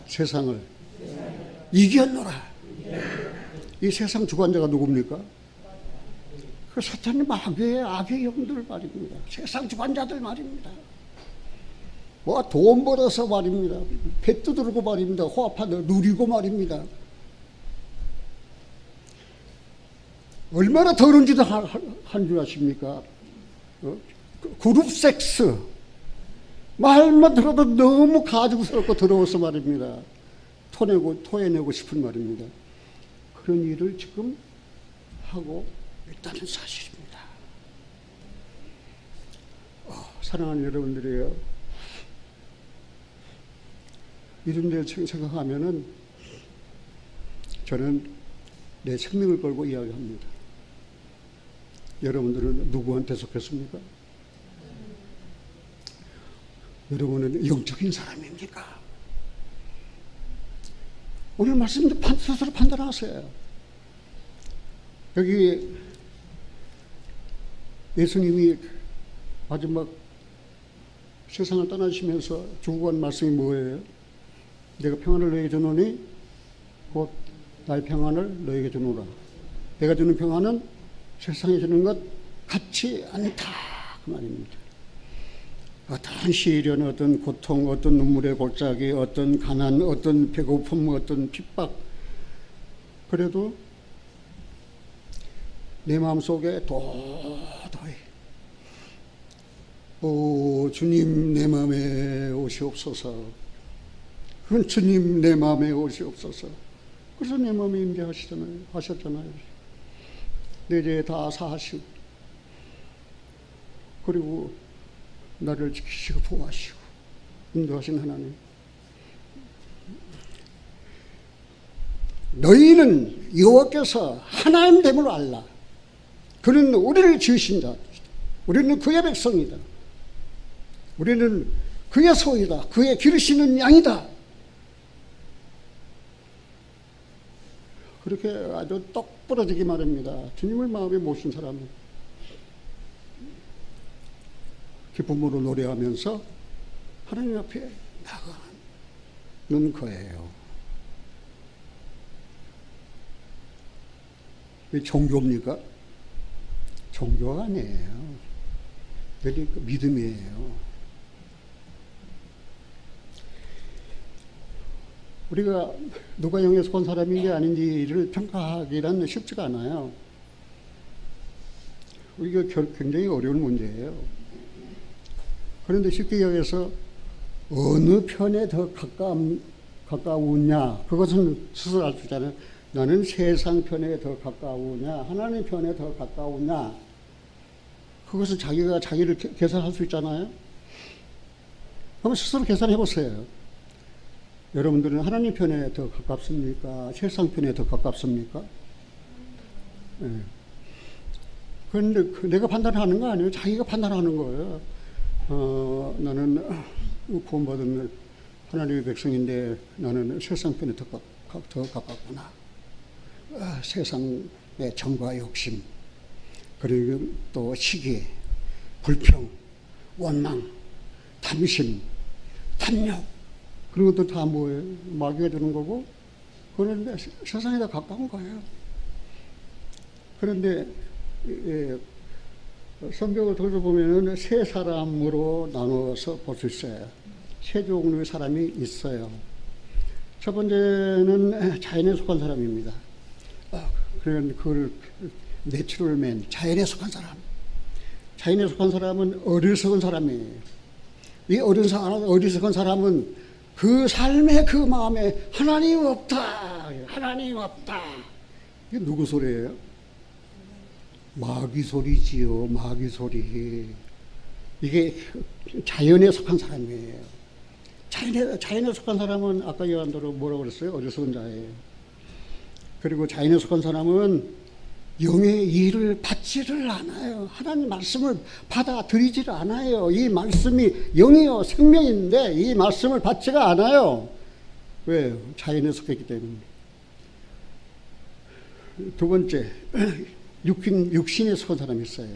세상을 이겼노라. 이 세상 주관자가 누굽니까? 그 사탄이 마귀의 악의 영들 말입니다. 세상 주관자들 말입니다. 뭐 돈 벌어서 말입니다. 배 두드리고 말입니다. 호흡하다 누리고 말입니다. 얼마나 더러운지도 한 줄 아십니까? 그룹 섹스. 말만 들어도 너무 가증스럽고 더러워서 말입니다. 토해내고 싶은 말입니다. 그런 일을 지금 하고 있다는 사실입니다. 사랑하는 여러분들이요. 이런 데 생각하면은 저는 내 생명을 걸고 이야기합니다. 여러분들은 누구한테 속했습니까? 여러분은 영적인 사람입니까? 오늘 말씀도 스스로 판단하세요. 여기 예수님이 마지막 세상을 떠나시면서 주고 간 말씀이 뭐예요? 내가 평안을 너에게 주노니 곧 나의 평안을 너에게 주노라. 내가 주는 평안은 세상에 주는 것 같지 않다, 그 말입니다. 어떤 시련, 어떤 고통, 어떤 눈물의 골짜기, 어떤 가난, 어떤 배고픔, 어떤 핍박, 그래도 내 마음속에 도도히 오 주님 내 마음에 오시옵소서, 그건 주님 내 마음에 오시옵소서. 그래서 내 마음에 임재하셨잖아요. 내 죄 다 사하시고, 그리고 나를 지키시고 보호하시고 인도하신 하나님, 너희는 여호와께서 하나님 됨을 알라. 그는 우리를 지으신 자, 우리는 그의 백성이다. 우리는 그의 소유다. 그의 기르시는 양이다. 그렇게 아주 똑 부러지게 말합니다. 주님을 마음에 모신 사람은 기쁨으로 노래하면서 하나님 앞에 나가는 거예요. 이게 종교입니까? 종교가 아니에요. 그러니까 믿음이에요. 우리가 누가 영에 속한 사람인지 아닌지를 평가하기란 쉽지가 않아요. 이게 굉장히 어려운 문제예요. 그런데 쉽게 여기서 어느 편에 더 가까우냐, 그것은 스스로 알 수 있잖아요. 나는 세상 편에 더 가까우냐, 하나님 편에 더 가까우냐, 그것은 자기가 자기를 계산할 수 있잖아요. 한번 스스로 계산해 보세요. 여러분들은 하나님 편에 더 가깝습니까? 세상 편에 더 가깝습니까? 네. 그런데 내가 판단하는 거 아니에요. 자기가 판단하는 거예요. 나는 구원받은 하나님의 백성인데 나는 세상 편에 더 가깝구나. 세상의 정과 욕심, 그리고 또 시기, 불평, 원망, 탐심, 탐욕, 그런 것도 다 뭐예요? 마귀가 주는 거고, 그런데 세상에 더 가까운 거예요. 그런데 성경을 돌아보면은 세 사람으로 나누어서 볼 수 있어요. 세 종류의 사람이 있어요. 첫 번째는 자연에 속한 사람입니다. 그걸 내추럴맨, 자연에 속한 사람. 자연에 속한 사람은 어리석은 사람이에요. 이 어리석은 사람은 그 삶의 그 마음에 하나님 없다, 하나님 없다. 이게 누구 소리예요? 마귀 소리지요, 마귀 소리. 이게 자연에 속한 사람이에요. 자연에 속한 사람은 아까 얘기한 대로 뭐라고 그랬어요? 어리석은 자예요. 그리고 자연에 속한 사람은 영의 일을 받지를 않아요. 하나님 말씀을 받아들이지를 않아요. 이 말씀이 영이요 생명인데 이 말씀을 받지가 않아요. 왜요? 자연에 속했기 때문에. 두 번째, 육신에 속한 사람이 있어요.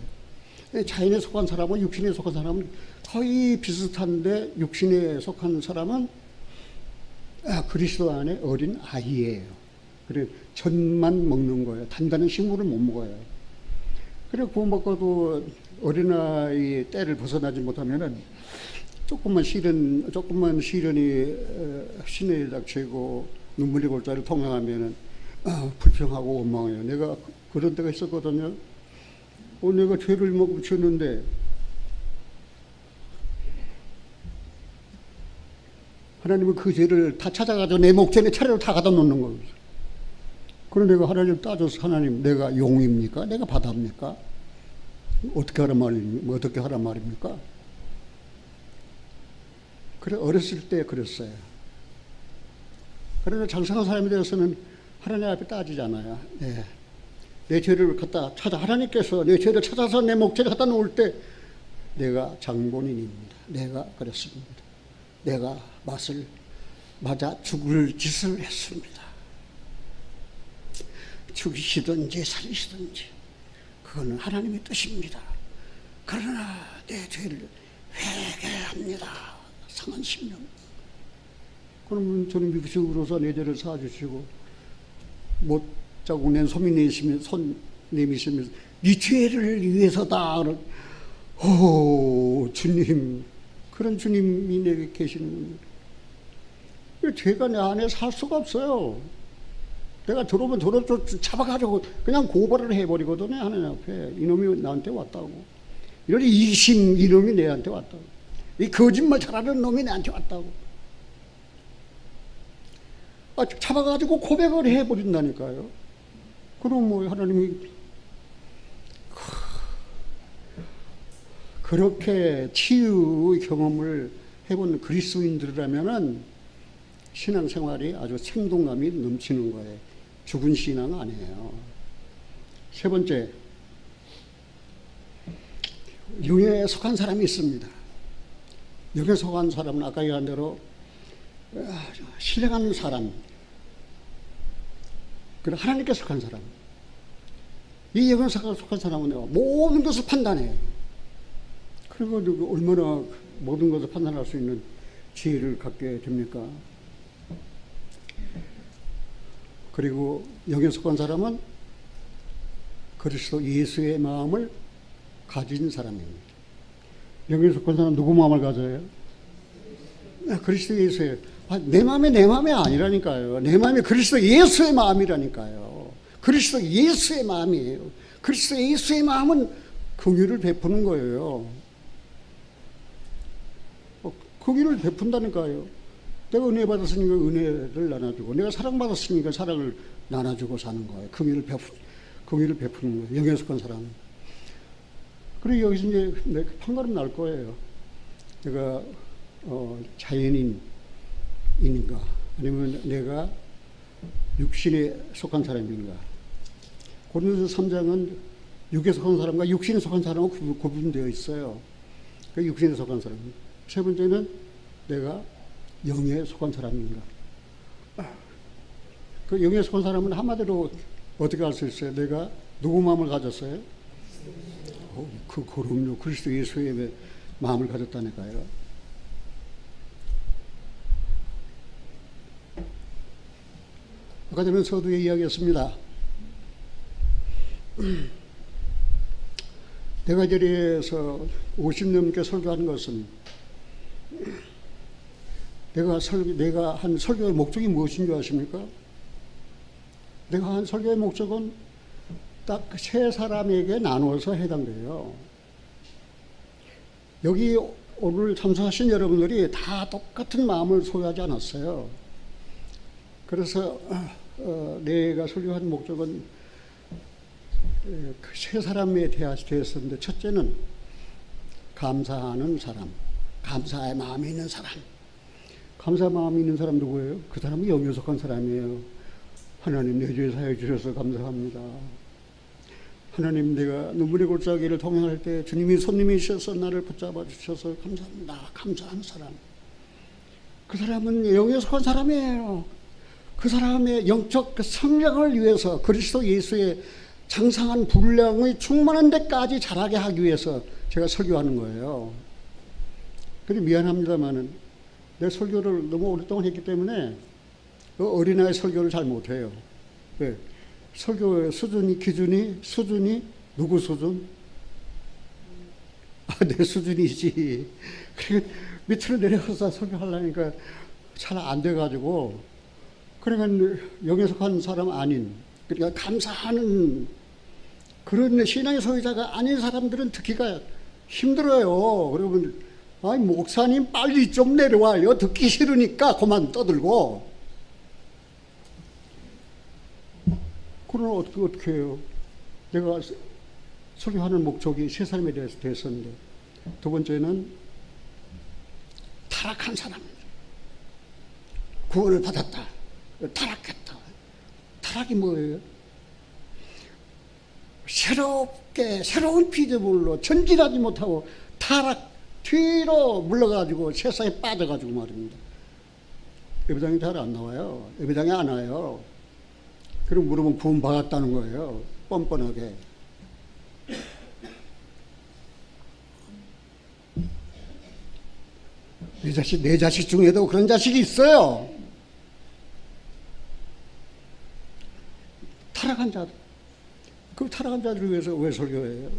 자연에 속한 사람은 육신에 속한 사람은 거의 비슷한데, 육신에 속한 사람은 그리스도 안에 어린 아이예요. 그래 젖만 먹는 거예요. 단단한 식물을 못 먹어요. 그래 구원받고도 어린아이 때를 벗어나지 못하면은 조금만 시련이 신의 닥치고 눈물이 골짜기를 통행하면은 불평하고 원망해요. 내가 그런 때가 있었거든요. 내가 죄를 지었는데 하나님은 그 죄를 다 찾아가지고 내 목전에 차례로 다 갖다 놓는 거예요. 그런데 내가 하나님 따져서, 하나님 내가 용입니까? 내가 바다입니까? 어떻게 하란 말입니까? 그래 어렸을 때 그랬어요. 그래서 장성한 사람이 되어서는 하나님 앞에 따지잖아요. 네. 내 죄를 갖다 찾아, 하나님께서 내 죄를 찾아서 내 목전에 갖다 놓을 때 내가 장본인입니다. 내가 그랬습니다. 내가 맛을 맞아 죽을 짓을 했습니다. 죽이시든지 살리시든지 그거는 하나님의 뜻입니다. 그러나 내 죄를 회개합니다. 상한 10년. 그러면 저는 미국식으로서 내 죄를 사주시고 못 자고 낸 손 내미시면서 네 죄를 위해서다. 오 주님, 그런 주님이 내게 계시는 거예요. 죄가 내 안에 살 수가 없어요. 내가 들어오면 잡아가지고 그냥 고발을 해버리거든요. 하나님 앞에. 이놈이 나한테 왔다고. 이런 이심 이놈이 내한테 왔다고. 이 거짓말 잘하는 놈이 나한테 왔다고. 잡아가지고 고백을 해버린다니까요. 그럼 뭐 하나님이 그렇게 치유의 경험을 해본 그리스도인들이라면은 신앙생활이 아주 생동감이 넘치는 거예요. 죽은 신앙 아니에요. 세 번째, 영에 속한 사람이 있습니다. 영에 속한 사람은 아까 얘기한 대로 신뢰하는 사람, 그리고 하나님께 속한 사람. 이 영에 속한 사람은 모든 것을 판단해요. 그리고 얼마나 모든 것을 판단할 수 있는 지혜를 갖게 됩니까? 그리고 영에 속한 사람은 그리스도 예수의 마음을 가진 사람입니다. 영에 속한 사람은 누구 마음을 가져요? 그리스도 예수의. 내 마음이 아니라니까요. 내 마음이 그리스도 예수의 마음이라니까요. 그리스도 예수의 마음이에요. 그리스도 예수의 마음은 긍휼을 베푸는 거예요. 긍휼을 베푼다니까요. 내가 은혜 받았으니까 은혜를 나눠주고, 내가 사랑받았으니까 사랑을 나눠주고 사는 거예요. 긍휼을 베푸는 거예요. 영에 속한 사람. 그리고 여기서 이제 판가름 날 거예요. 내가 자연인인가, 아니면 내가 육신에 속한 사람인가. 고린도서 3장은 육에 속한 사람과 육신에 속한 사람은 구분되어 있어요. 그 육신에 속한 사람. 세 번째는 내가 영에 속한 사람인가. 그 영에 속한 사람은 한마디로 어떻게 알 수 있어요? 내가 누구 마음을 가졌어요? 그럼요. 그리스도 예수의 마음을 가졌다니까요. 아까 전에 서두에 이야기했습니다. 내가 이 자리에서 50년께 설교한 것은 내가 한 설교의 목적이 무엇인 줄 아십니까? 내가 한 설교의 목적은 딱 세 사람에게 나누어서 해당돼요. 여기 오늘 참석하신 여러분들이 다 똑같은 마음을 소유하지 않았어요. 그래서 내가 설교한 목적은 그 세 사람에 대해서인데, 첫째는 감사하는 사람, 감사의 마음이 있는 사람. 감사 마음이 있는 사람 누구예요? 그 사람은 영에 속한 사람이에요. 하나님, 내 죄 사해 주셔서 감사합니다. 하나님, 내가 눈물의 골짜기를 통행할 때 주님이 손님이셔서 나를 붙잡아 주셔서 감사합니다. 감사하는 사람. 그 사람은 영에 속한 사람이에요. 그 사람의 영적 성장을 위해서, 그리스도 예수의 장상한 분량의 충만한 데까지 자라게 하기 위해서 제가 설교하는 거예요. 그런데 미안합니다만은 내 설교를 너무 오랫동안 했기 때문에 그 어린아이 설교를 잘 못해요. 왜? 설교의 수준이 누구 수준? 내 수준이지. 그러니까 밑으로 내려가서 설교하려니까 잘 안 돼가지고, 그러니까 영에 속한 사람 아닌, 그러니까 감사하는 그런 신앙의 소유자가 아닌 사람들은 듣기가 힘들어요. 그러면 아니 목사님 빨리 좀 내려와요. 듣기 싫으니까 그만 떠들고. 그럼 어떻게 해요? 내가 설교하는 목적이 세 사람에 대해서 됐었는데, 두 번째는 타락한 사람. 구원을 받았다. 타락했다. 타락이 뭐예요? 새로운 피조물로 전진하지 못하고 타락, 뒤로 물러가지고 세상에 빠져가지고 말입니다. 예배당에 잘 안 나와요. 예배당에 안 와요. 그럼 물으면 구원 받았다는 거예요. 뻔뻔하게. 내 자식 중에도 그런 자식이 있어요. 타락한 자들. 그 타락한 자들을 위해서 왜 설교해요?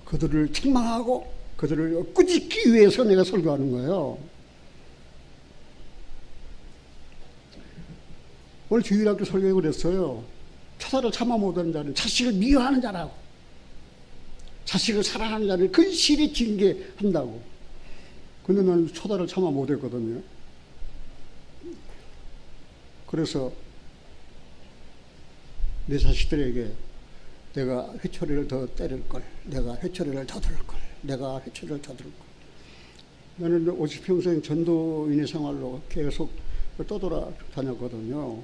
그들을 책망하고 그들을 꾸짖기 위해서 내가 설교하는 거예요. 오늘 주일학교 설교에 그랬어요. 처사를 참아 못하는 자는 자식을 미워하는 자라고, 자식을 사랑하는 자를 근실히 징계한다고. 근데 나는 처사를 참아 못했거든요. 그래서 내 자식들에게 내가 회초리를 더 때릴 걸, 내가 회초리를 더 들 걸, 내가 회초리를 더 들 걸. 나는 50평생 전도인의 생활로 계속 떠돌아다녔거든요.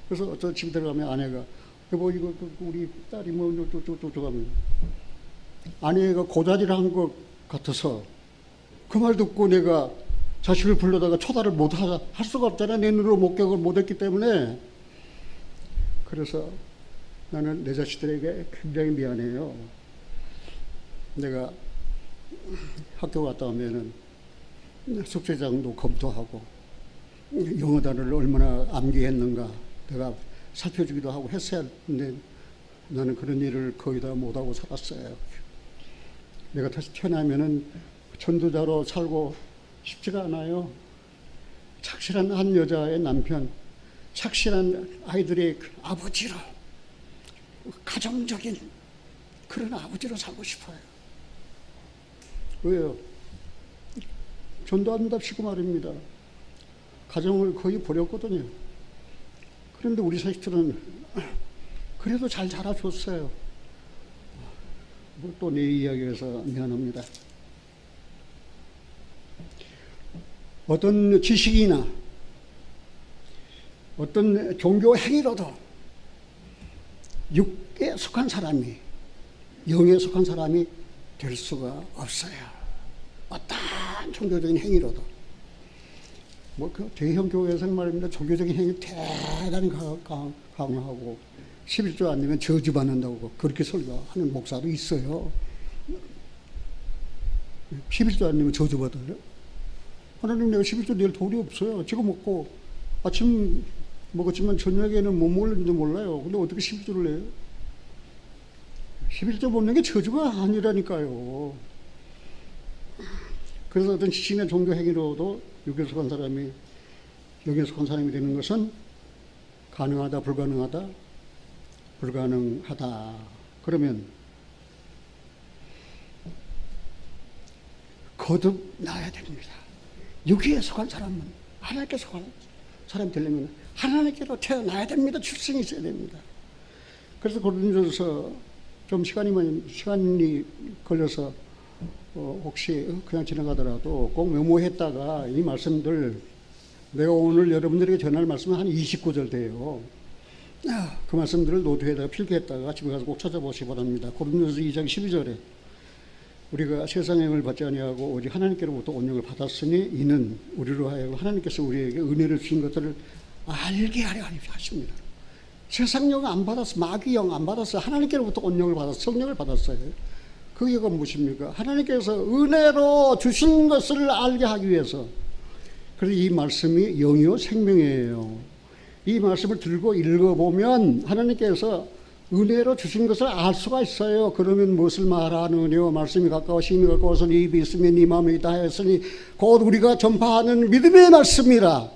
그래서 어떤 집 들어가면 아내가 여보 이거 우리 딸이 뭐 어쩌고 하면 아내가 고자질을 한 것 같아서 그 말 듣고 내가 자식을 불러다가 초다를 못 할 수가 없잖아. 내 눈으로 목격을 못했기 때문에. 그래서 나는 내 자식들에게 굉장히 미안해요. 내가 학교 갔다 오면은 숙제장도 검토하고 영어 단어를 얼마나 암기했는가 내가 살펴주기도 하고 했어야 했는데 나는 그런 일을 거의 다 못하고 살았어요. 내가 다시 태어나면은 전도자로 살고 싶지가 않아요. 착실한 한 여자의 남편, 착실한 아이들의 아버지로, 가정적인 그런 아버지로 살고 싶어요. 왜요? 전도한답시고 말입니다. 가정을 거의 버렸거든요. 그런데 우리 자식들은 그래도 잘 자라줬어요. 또 내 이야기에서 미안합니다. 어떤 지식이나 어떤 종교 행위로도 육에 속한 사람이 영에 속한 사람이 될 수가 없어요. 어떤 종교적인 행위로도. 뭐 그 대형 교회에서는 말입니다. 종교적인 행위 대단히 강하고 11조 안 내면 저주받는다고 그렇게 설교하는 목사도 있어요. 11조 안 내면 저주받아요? 하나님 내가 11조 낼 돈이 없어요. 지금 먹고 아침 먹었지만 저녁에는 못 먹을는지도 몰라요. 근데 어떻게 11조를 내요? 11조 먹는 게 저주가 아니라니까요. 그래서 어떤 지식이나 종교 행위로도 육에 속한 사람이 영에 속한 사람이 되는 것은 가능하다, 불가능하다? 불가능하다. 그러면 거듭나야 됩니다. 육에 속한 사람은 하나님께 속한 사람이 되려면 하나님께로 태어나야 됩니다. 출생이 있어야 됩니다. 그래서 고린도전서 좀 시간이 걸려서 혹시 그냥 지나가더라도 꼭 메모했다가 이 말씀들 내가 오늘 여러분들에게 전할 말씀은 한 29절 돼요. 그 말씀들을 노트에다가 필기했다가 집에 가서 꼭 찾아보시기 바랍니다. 고린도전서 2장 12절에 우리가 세상의 영을 받지 아니하고 오직 하나님께로부터 온영을 받았으니 이는 우리로 하여금 하나님께서 우리에게 은혜를 주신 것들을 알게 하려 하십니다. 세상 영 안 받았어. 마귀 영 안 받았어. 하나님께로부터 온영을 받았어. 성령을 받았어요. 그게 무엇입니까? 하나님께서 은혜로 주신 것을 알게 하기 위해서. 그래서 이 말씀이 영이요 생명이에요. 이 말씀을 들고 읽어보면 하나님께서 은혜로 주신 것을 알 수가 있어요. 그러면 무엇을 말하느냐? 말씀이 가까워 심히 가까워서 네 입이 있으면 네 마음이 있다 했으니 곧 우리가 전파하는 믿음의 말씀이라.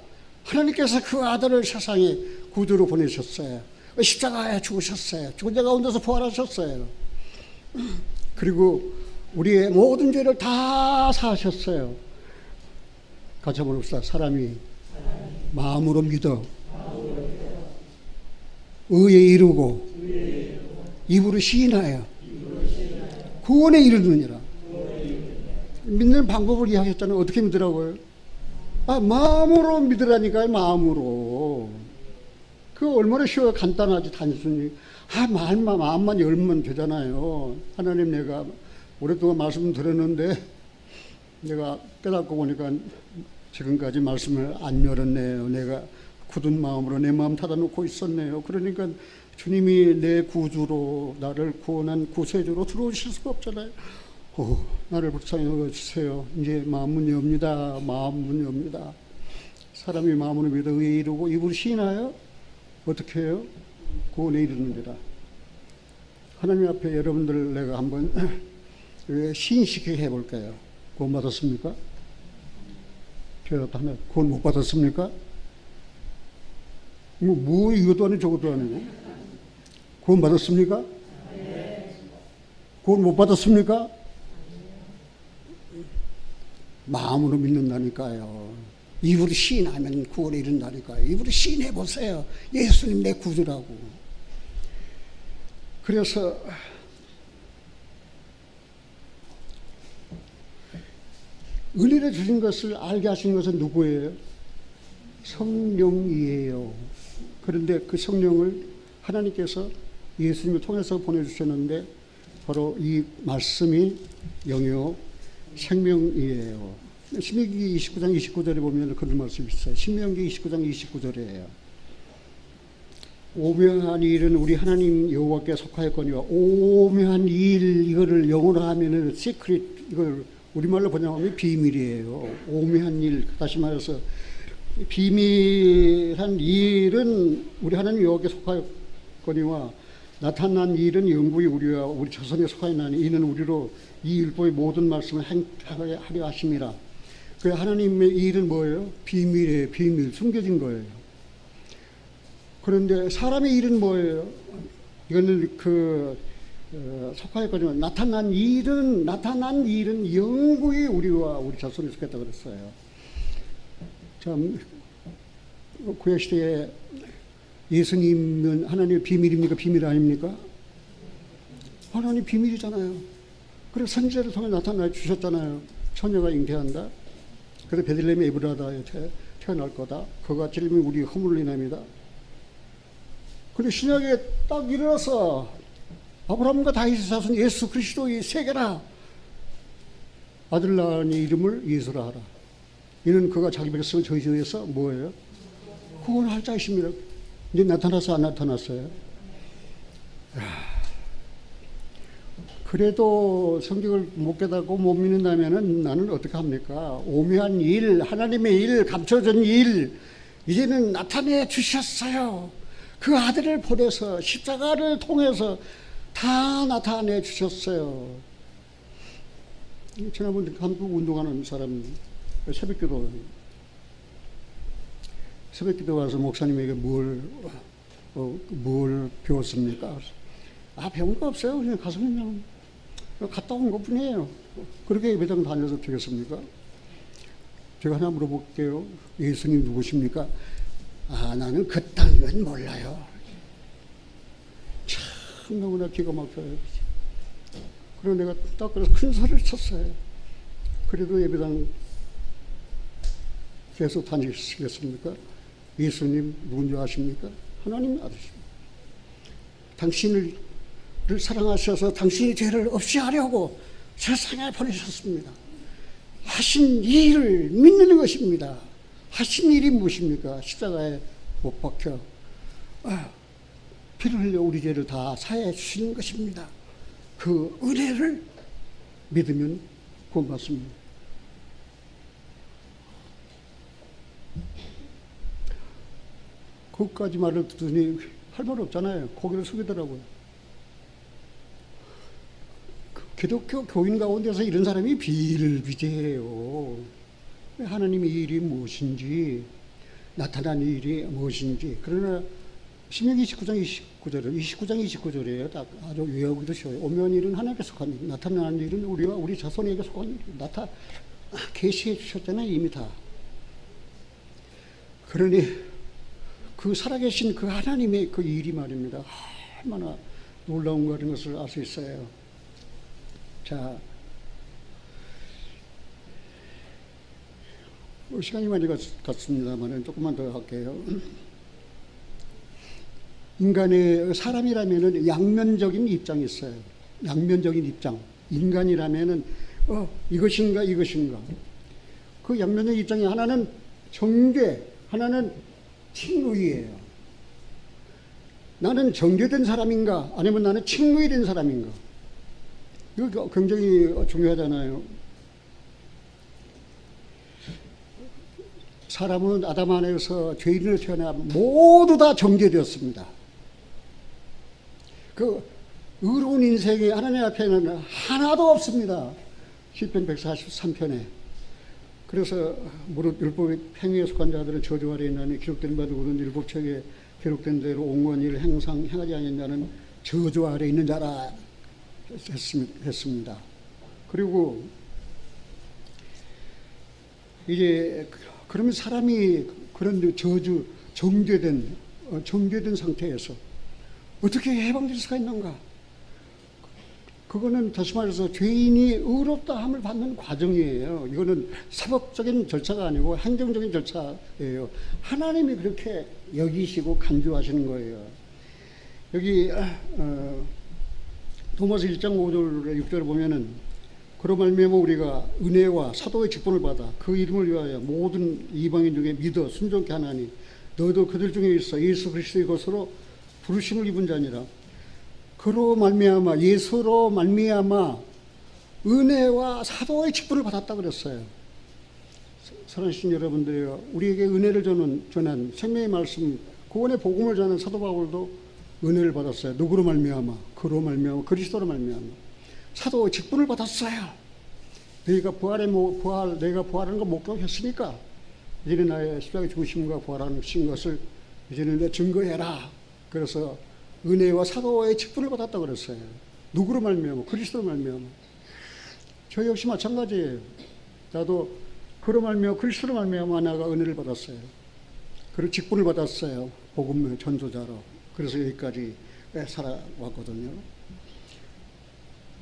하나님께서 그 아들을 세상에 구주로 보내셨어요. 십자가에 죽으셨어요. 죽은 자 가운데서 부활하셨어요. 그리고 우리의 모든 죄를 다 사하셨어요. 같이 한번 봅시다. 사람이 마음으로 믿어 의에 이르고 입으로 시인하여 구원에 이르느니라. 믿는 방법을 이야기했잖아요. 어떻게 믿으라고요? 마음으로 믿으라니까요. 마음으로. 그 얼마나 쉬워요. 간단하지. 단순히 마음만 열면 되잖아요. 하나님, 내가 오랫동안 말씀 들었는데 내가 깨닫고 보니까 지금까지 말씀을 안 열었네요. 내가 굳은 마음으로 내 마음 닫아놓고 있었네요. 그러니까 주님이 내 구주로 나를 구원한 구세주로 들어오실 수가 없잖아요. 나를 불쌍히 여겨주세요. 이제 마음문 엽니다. 마음문 엽니다. 사람이 마음으로 믿어 의에 이르고 입으로 시인하여 어떻게 해요? 구원에 이르느니라. 하나님 앞에 여러분들 내가 한번 시인시키게 해볼까요? 구원 받았습니까? 하면 구원 못 받았습니까? 뭐 이것도 아니고 저것도 아니고 구원 받았습니까? 구원 못 받았습니까? 마음으로 믿는다니까요. 입으로 시인하면 구원에 이른다니까요. 입으로 시인해 보세요. 예수님 내 구주라고. 그래서 은혜를 주신 것을 알게 하시는 것은 누구예요? 성령이에요. 그런데 그 성령을 하나님께서 예수님을 통해서 보내주셨는데 바로 이 말씀이 영이요 생명이에요. 신명기 29장 29절에 보면 그런 말씀이 있어요. 신명기 29장 29절이에요. 오묘한 일은 우리 하나님 여호와께 속하였거니와 오묘한 일 이거를 영어로 하면은 시크릿 이걸 우리말로 번역하면 비밀이에요. 오묘한 일 다시 말해서 비밀한 일은 우리 하나님 여호와께 속하였거니와 나타난 일은 영구히 우리와 우리 자손에 속하였나니 이는 우리로 이 율법의 모든 말씀을 행하려 하심이라. 그 하나님의 일은 뭐예요? 비밀이에요. 비밀 숨겨진 거예요. 그런데 사람의 일은 뭐예요? 이거는 속하였거든요. 나타난 일은 영구히 우리와 우리 자손에 속했다 그랬어요. 참 구약 시대에 예수님은 하나님의 비밀입니까? 비밀 아닙니까? 하나님 비밀이잖아요. 그래서 선지자를 통해 나타나 주셨잖아요. 처녀가 잉태한다. 그래서 베들레헴의 에브라다에 태어날 거다. 그가 찔림이 우리 허물로 인합니다. 근데 신약에 딱 일어나서 아브라함과 다윗의 자손 예수 그리스도의 세계라. 아들 낳은 이름을 예수라 하라. 이는 그가 자기 백성을 저지에서 뭐예요? 구원할 자이십니다. 이제 나타나서 안 나타났어요? 그래도 성경을 못 깨닫고 못 믿는다면 나는 어떻게 합니까? 오묘한 일, 하나님의 일, 감춰진 일, 이제는 나타내 주셨어요. 그 아들을 보내서 십자가를 통해서 다 나타내 주셨어요. 지난번에 한국 운동하는 사람 새벽기도 와서 목사님에게 뭘 배웠습니까? 배운 거 없어요. 그냥 가서 그냥 갔다 온 것 뿐이에요. 그렇게 예배당 다녀서 되겠습니까? 제가 하나 물어볼게요. 예수님 누구십니까? 나는 그 땅은 몰라요. 참 너무나 기가 막혀요. 그래서 내가 딱 그래서 큰 소리를 쳤어요. 그래도 예배당 계속 다니시겠습니까? 예수님 누군지 아십니까? 하나님 아십니까? 당신을 사랑하셔서 당신의 죄를 없이 하려고 세상에 보내셨습니다. 하신 일을 믿는 것입니다. 하신 일이 무엇입니까? 십자가에 못 박혀 피를 흘려 우리 죄를 다 사해 주시는 것입니다. 그 은혜를 믿으면 구원받습니다. 그것까지 말을 듣더니 할 말 없잖아요. 고개를 숙이더라고요. 기독교 교인 가운데서 이런 사람이 비일비재해요. 하나님의 일이 무엇인지, 나타난 일이 무엇인지. 그러나 신명기 29장 29절이에요. 딱 아주 외우기도 쉬워요. 오묘한 일은 하나님께 속한 일, 나타난 일은 우리와 우리 자손에게 속한 일. 계시해 주셨잖아요. 이미 다. 그러니 그 살아계신 그 하나님의 그 일이 말입니다. 얼마나 놀라운 거라는 것을 알 수 있어요. 자, 시간이 많이 갔습니다만 조금만 더 할게요. 인간의 사람이라면은 양면적인 입장이 있어요. 양면적인 입장. 인간이라면은 이것인가 이것인가. 그 양면적 입장이 하나는 정죄, 하나는 칭의예요. 나는 정죄된 사람인가, 아니면 나는 칭의된 사람인가. 이거 굉장히 중요하잖아요. 사람은 아담 안에서 죄인으로 태어나 모두 다 정죄되었습니다. 그 의로운 인생이 하나님 앞에는 하나도 없습니다. 시편 143편에. 그래서 무릇 율법의 행위에 속한 자들은 저주 아래에 있나니 기록된 바 누구든 율법책에 기록된 대로 옹고한 일을 행하지 않은 자는 저주 아래에 있는 자라 했습니다. 그리고 이제 그러면 사람이 그런 저주, 정죄된 상태에서 어떻게 해방될 수가 있는가? 그거는 다시 말해서 죄인이 의롭다함을 받는 과정이에요. 이거는 사법적인 절차가 아니고 행정적인 절차예요. 하나님이 그렇게 여기시고 간주하시는 거예요. 여기 도마서 1장 5절에 6절을 보면은 그로 말미암아 우리가 은혜와 사도의 직분을 받아 그 이름을 위하여 모든 이방인 중에 믿어 순종케 하나니 너도 그들 중에 있어 예수 그리스도의 것으로 부르심을 입은 자니라. 그로 말미암아 예수로 말미암아 은혜와 사도의 직분을 받았다 그랬어요. 사랑하신 여러분들이요, 우리에게 은혜를 전한 생명의 말씀, 구원의 복음을 전한 사도 바울도 은혜를 받았어요. 누구로 말미암아? 그로 말미암아 그리스도로 말미암아 사도의 직분을 받았어요. 내가 부활하는 걸 목격했으니까 이제는 나의 십자가의 죽으심과 부활하신 것을 이제는 내 증거해라. 그래서 은혜와 사도의 직분을 받았다 그랬어요. 누구로 말미암아? 그리스도로 말미암아. 저 역시 마찬가지예요. 나도 그로 말미암아 그리스도로 말미암아 나가 은혜를 받았어요. 그리고 직분을 받았어요. 복음의 전도자로. 그래서 여기까지 살아왔거든요.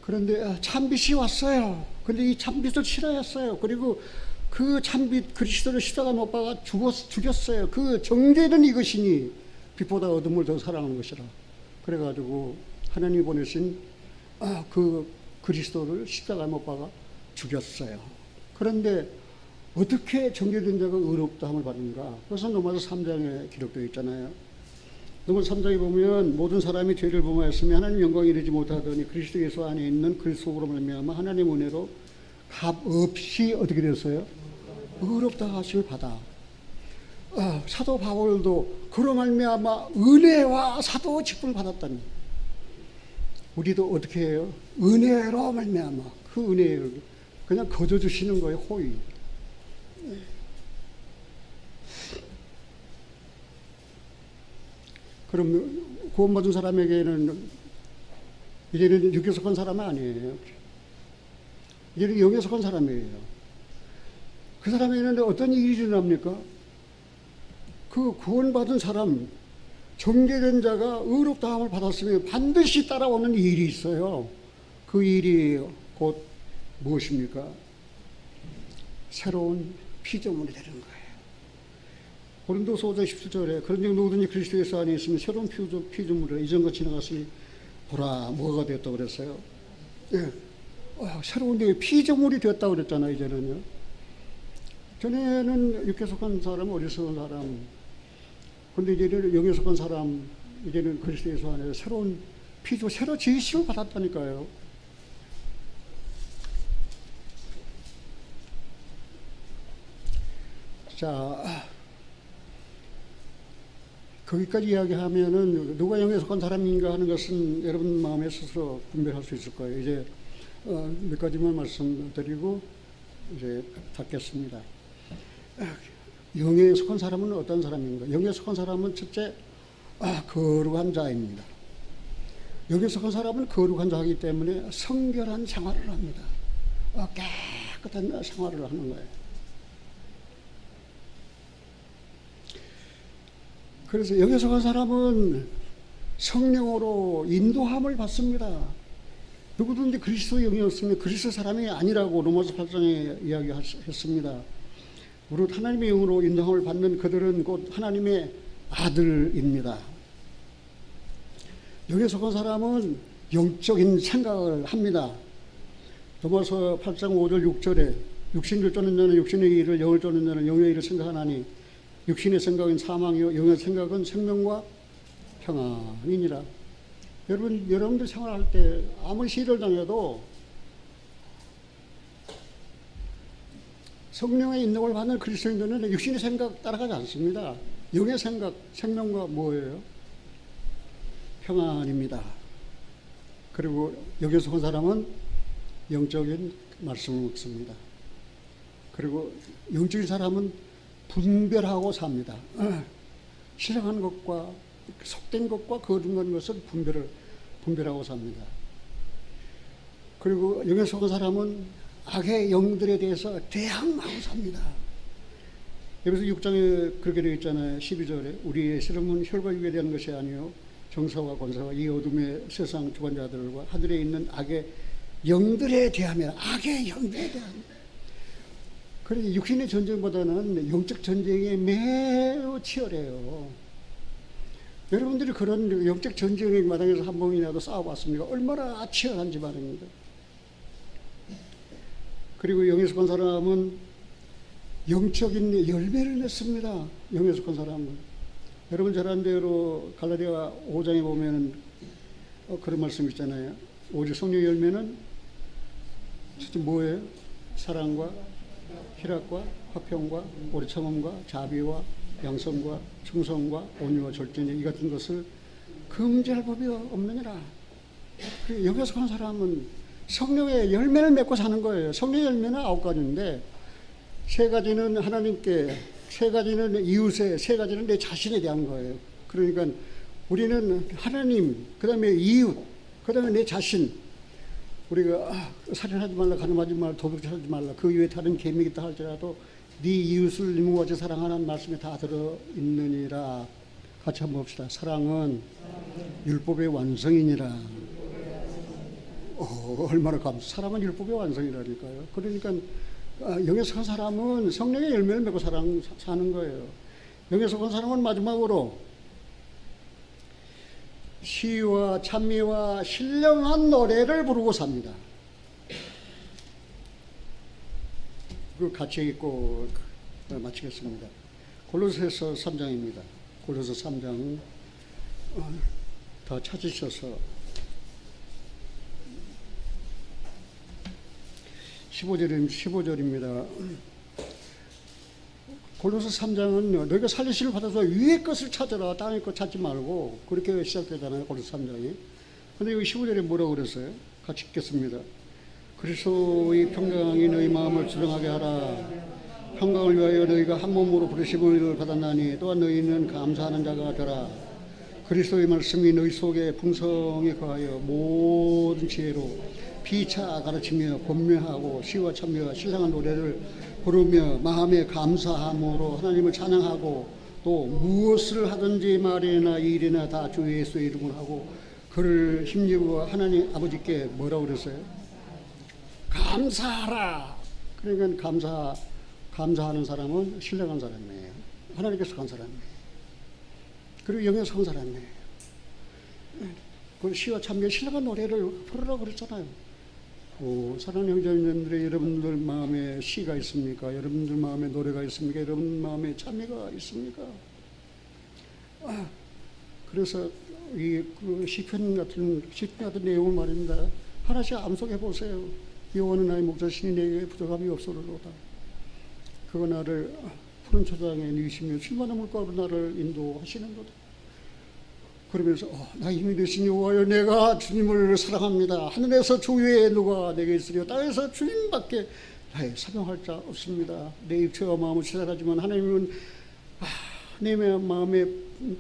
그런데 참빛이 왔어요. 근데 이 참빛을 싫어했어요. 그리고 그 참빛 그리스도를 십자가 못 박아 죽였어요. 그 정죄는 이것이니 빛보다 어둠을 더 사랑하는 것이라. 그래가지고 하나님이 보내신 그 그리스도를 십자가 못 박아 죽였어요. 그런데 어떻게 정죄된 자가 의롭다함을 받는가? 그것은 로마서 3장에 기록되어 있잖아요. 로마서 3장에 보면 모든 사람이 죄를 범하였으며 하나님 영광에 이르지 못하더니 그리스도 예수 안에 있는 그 속으로 말미암아 하나님 은혜로 값 없이 어떻게 됐어요? 의롭다 하심을 받아. 사도 바울도 그로 말미암아 은혜와 사도 직분을 받았다니. 우리도 어떻게 해요? 은혜로 말미암아 그 은혜를 그냥 거저 주시는 거예요. 호의. 그럼 구원받은 사람에게는 이제는 육에 속한 사람은 아니에요. 이제는 영에 속한 사람이에요. 그 사람에게는 어떤 일이 일어납니까? 그 구원받은 사람, 정죄된 자가 의롭다함을 받았으면 반드시 따라오는 일이 있어요. 그 일이 곧 무엇입니까? 새로운 피조물이 되는 거예요. 고린도서 5장 17절에 그런즉 누구든지 그리스도 예수 안에 있으면 새로운 피조물이라 이전과 지나갔으니 보라 뭐가 되었다고 그랬어요? 예. 새로운 피조물이 되었다고 그랬잖아요. 이제는요. 전에는 육에 속한 사람, 어리석은 사람, 근데 이제는 영에 속한 사람, 이제는 그리스도 예수 안에 새로운 피조, 새로 지으심을 받았다니까요. 자, 거기까지 이야기하면은 누가 영에 속한 사람인가 하는 것은 여러분 마음에 스스로 분별할 수 있을 거예요. 이제 몇 가지만 말씀드리고 이제 닫겠습니다. 영에 속한 사람은 어떤 사람인가? 영에 속한 사람은 첫째, 거룩한 자입니다. 영에 속한 사람은 거룩한 자이기 때문에 성결한 생활을 합니다. 깨끗한 생활을 하는 거예요. 그래서 영에 속한 사람은 성령으로 인도함을 받습니다. 누구든지 그리스도 영이 없으면 그리스도 사람이 아니라고 로마서 8장에 이야기했습니다. 무릇 하나님의 영으로 인도함을 받는 그들은 곧 하나님의 아들입니다. 영에 속한 사람은 영적인 생각을 합니다. 로마서 8장 5절 6절에 육신을 쫓는 자는 육신의 일을, 영을 쫓는 자는 영의 일을 생각하나니 육신의 생각은 사망이요 영의 생각은 생명과 평안이니라. 여러분들 생활할 때 아무리 시를 당해도 성령의 인도를 받는 그리스도인들은 육신의 생각 따라가지 않습니다. 영의 생각, 생명과 뭐예요? 평안입니다. 그리고 여기서 온 사람은 영적인 말씀을 먹습니다. 그리고 영적인 사람은 분별하고 삽니다. 신령한 것과 속된 것과 거듭난 것을 분별하고 삽니다. 그리고 영에 속한 사람은 악의 영들에 대해서 대항하고 삽니다. 여기서 6장에 그렇게 되어 있잖아요. 12절에 우리의 실험은 혈과 육에 대한 것이 아니요 정사와 권사와 이 어둠의 세상 주관자들과 하늘에 있는 악의 영들에 대하면 악의 영들에 대하면 그러니 육신의 전쟁보다는 영적 전쟁이 매우 치열해요. 여러분들이 그런 영적 전쟁의 마당에서 한 번이라도 싸워봤습니까? 얼마나 치열한지 말입니다. 그리고 영에 속한 사람은 영적인 열매를 맺습니다. 영에 속한 사람은. 여러분 잘 아는 대로 갈라디아 5장에 보면 그런 말씀 있잖아요. 오직 성령의 열매는 뭐예요? 사랑과 희락과 화평과 오래 참음과 자비와 양성과 충성과 온유와 절제니 이 같은 것을 금지할 법이 없느니라. 여기에 속한 사람은 성령의 열매를 맺고 사는 거예요. 성령의 열매는 9가지인데 3가지는 하나님께, 3가지는 이웃에, 3가지는 내 자신에 대한 거예요. 그러니까 우리는 하나님, 그 다음에 이웃, 그 다음에 내 자신. 우리가 살인하지 말라, 간음하지 말라, 도둑질하지 말라, 그 이외에 다른 계명이 있다 할지라도 네 이웃을 이와 같이 사랑하는 말씀에 다 들어있느니라. 같이 한번 봅시다. 사랑은 율법의 완성이니라. 얼마나 사랑은 율법의 완성이라니까요. 그러니까 영에 속한 사람은 성령의 열매를 맺고 사는 거예요. 영에 속한 사람은 마지막으로 시와 찬미와 신령한 노래를 부르고 삽니다. 그 같이 읽고 마치겠습니다. 골로새서 3장입니다. 골로새 3장 더 찾으셔서 15절입니다. 골로새 3장은 너희가 살리심을 받아서 위의 것을 찾아라, 땅의 것 찾지 말고, 그렇게 시작되잖아요. 골로새 3장이. 근데 여기 15절에 뭐라고 그랬어요? 같이 읽겠습니다. 그리스도의 평강이 너희 마음을 주정하게 하라. 평강을 위하여 너희가 한 몸으로 부르심을 받았나니 또한 너희는 감사하는 자가 되라. 그리스도의 말씀이 너희 속에 풍성히 거하여 모든 지혜로 피차 가르치며 권면하고 시와 찬미와 신랑한 노래를 부르며 마음에 감사함으로 하나님을 찬양하고 또 무엇을 하든지 말이나 일이나 다 주 예수의 이름으로 하고 그를 힘입어 하나님 아버지께 뭐라고 그랬어요? 감사하라. 그러니까 감사하는 사람은 신령한 사람이에요. 하나님께 속한 사람이에요. 그리고 영에 속한 사람이에요. 그 시와 참여 신령한 노래를 부르라고 그랬잖아요. 사랑하는 형제님들의 여러분들 마음에 시가 있습니까? 여러분들 마음에 노래가 있습니까? 여러분 마음에 참여가 있습니까? 그래서 그 시편 같은 내용을 말입니다. 하나씩 암송해 보세요. 여호와는 나의 목자시니 내게 부족함이 없으리로다. 그가 나를 푸른 초장에 누이시며 쉴만한 물가로 나를 인도하시는도다. 그러면서 나의 힘이 되신 여호와여, 내가 주님을 사랑합니다. 하늘에서 주 외에 누가 내게 있으리요, 땅에서 주님밖에 나의 사명할 자 없습니다. 내 육체와 마음을 찾아가지만 하나님은 하나님의 마음의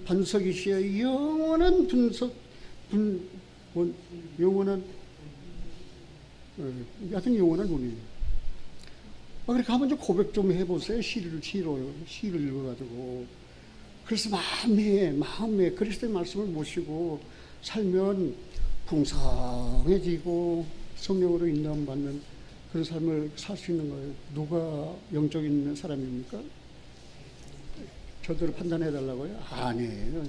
반석이시여 영원한 영원한 하여튼 영원한 분이에요. 그렇게 한번 좀 고백 좀 해보세요. 시를 읽어가지고. 그래서 마음에 그리스도의 말씀을 모시고 살면 풍성해지고 성령으로 인도받는 그런 삶을 살 수 있는 거예요. 누가 영적인 사람입니까? 저들을 판단해 달라고요? 아니에요.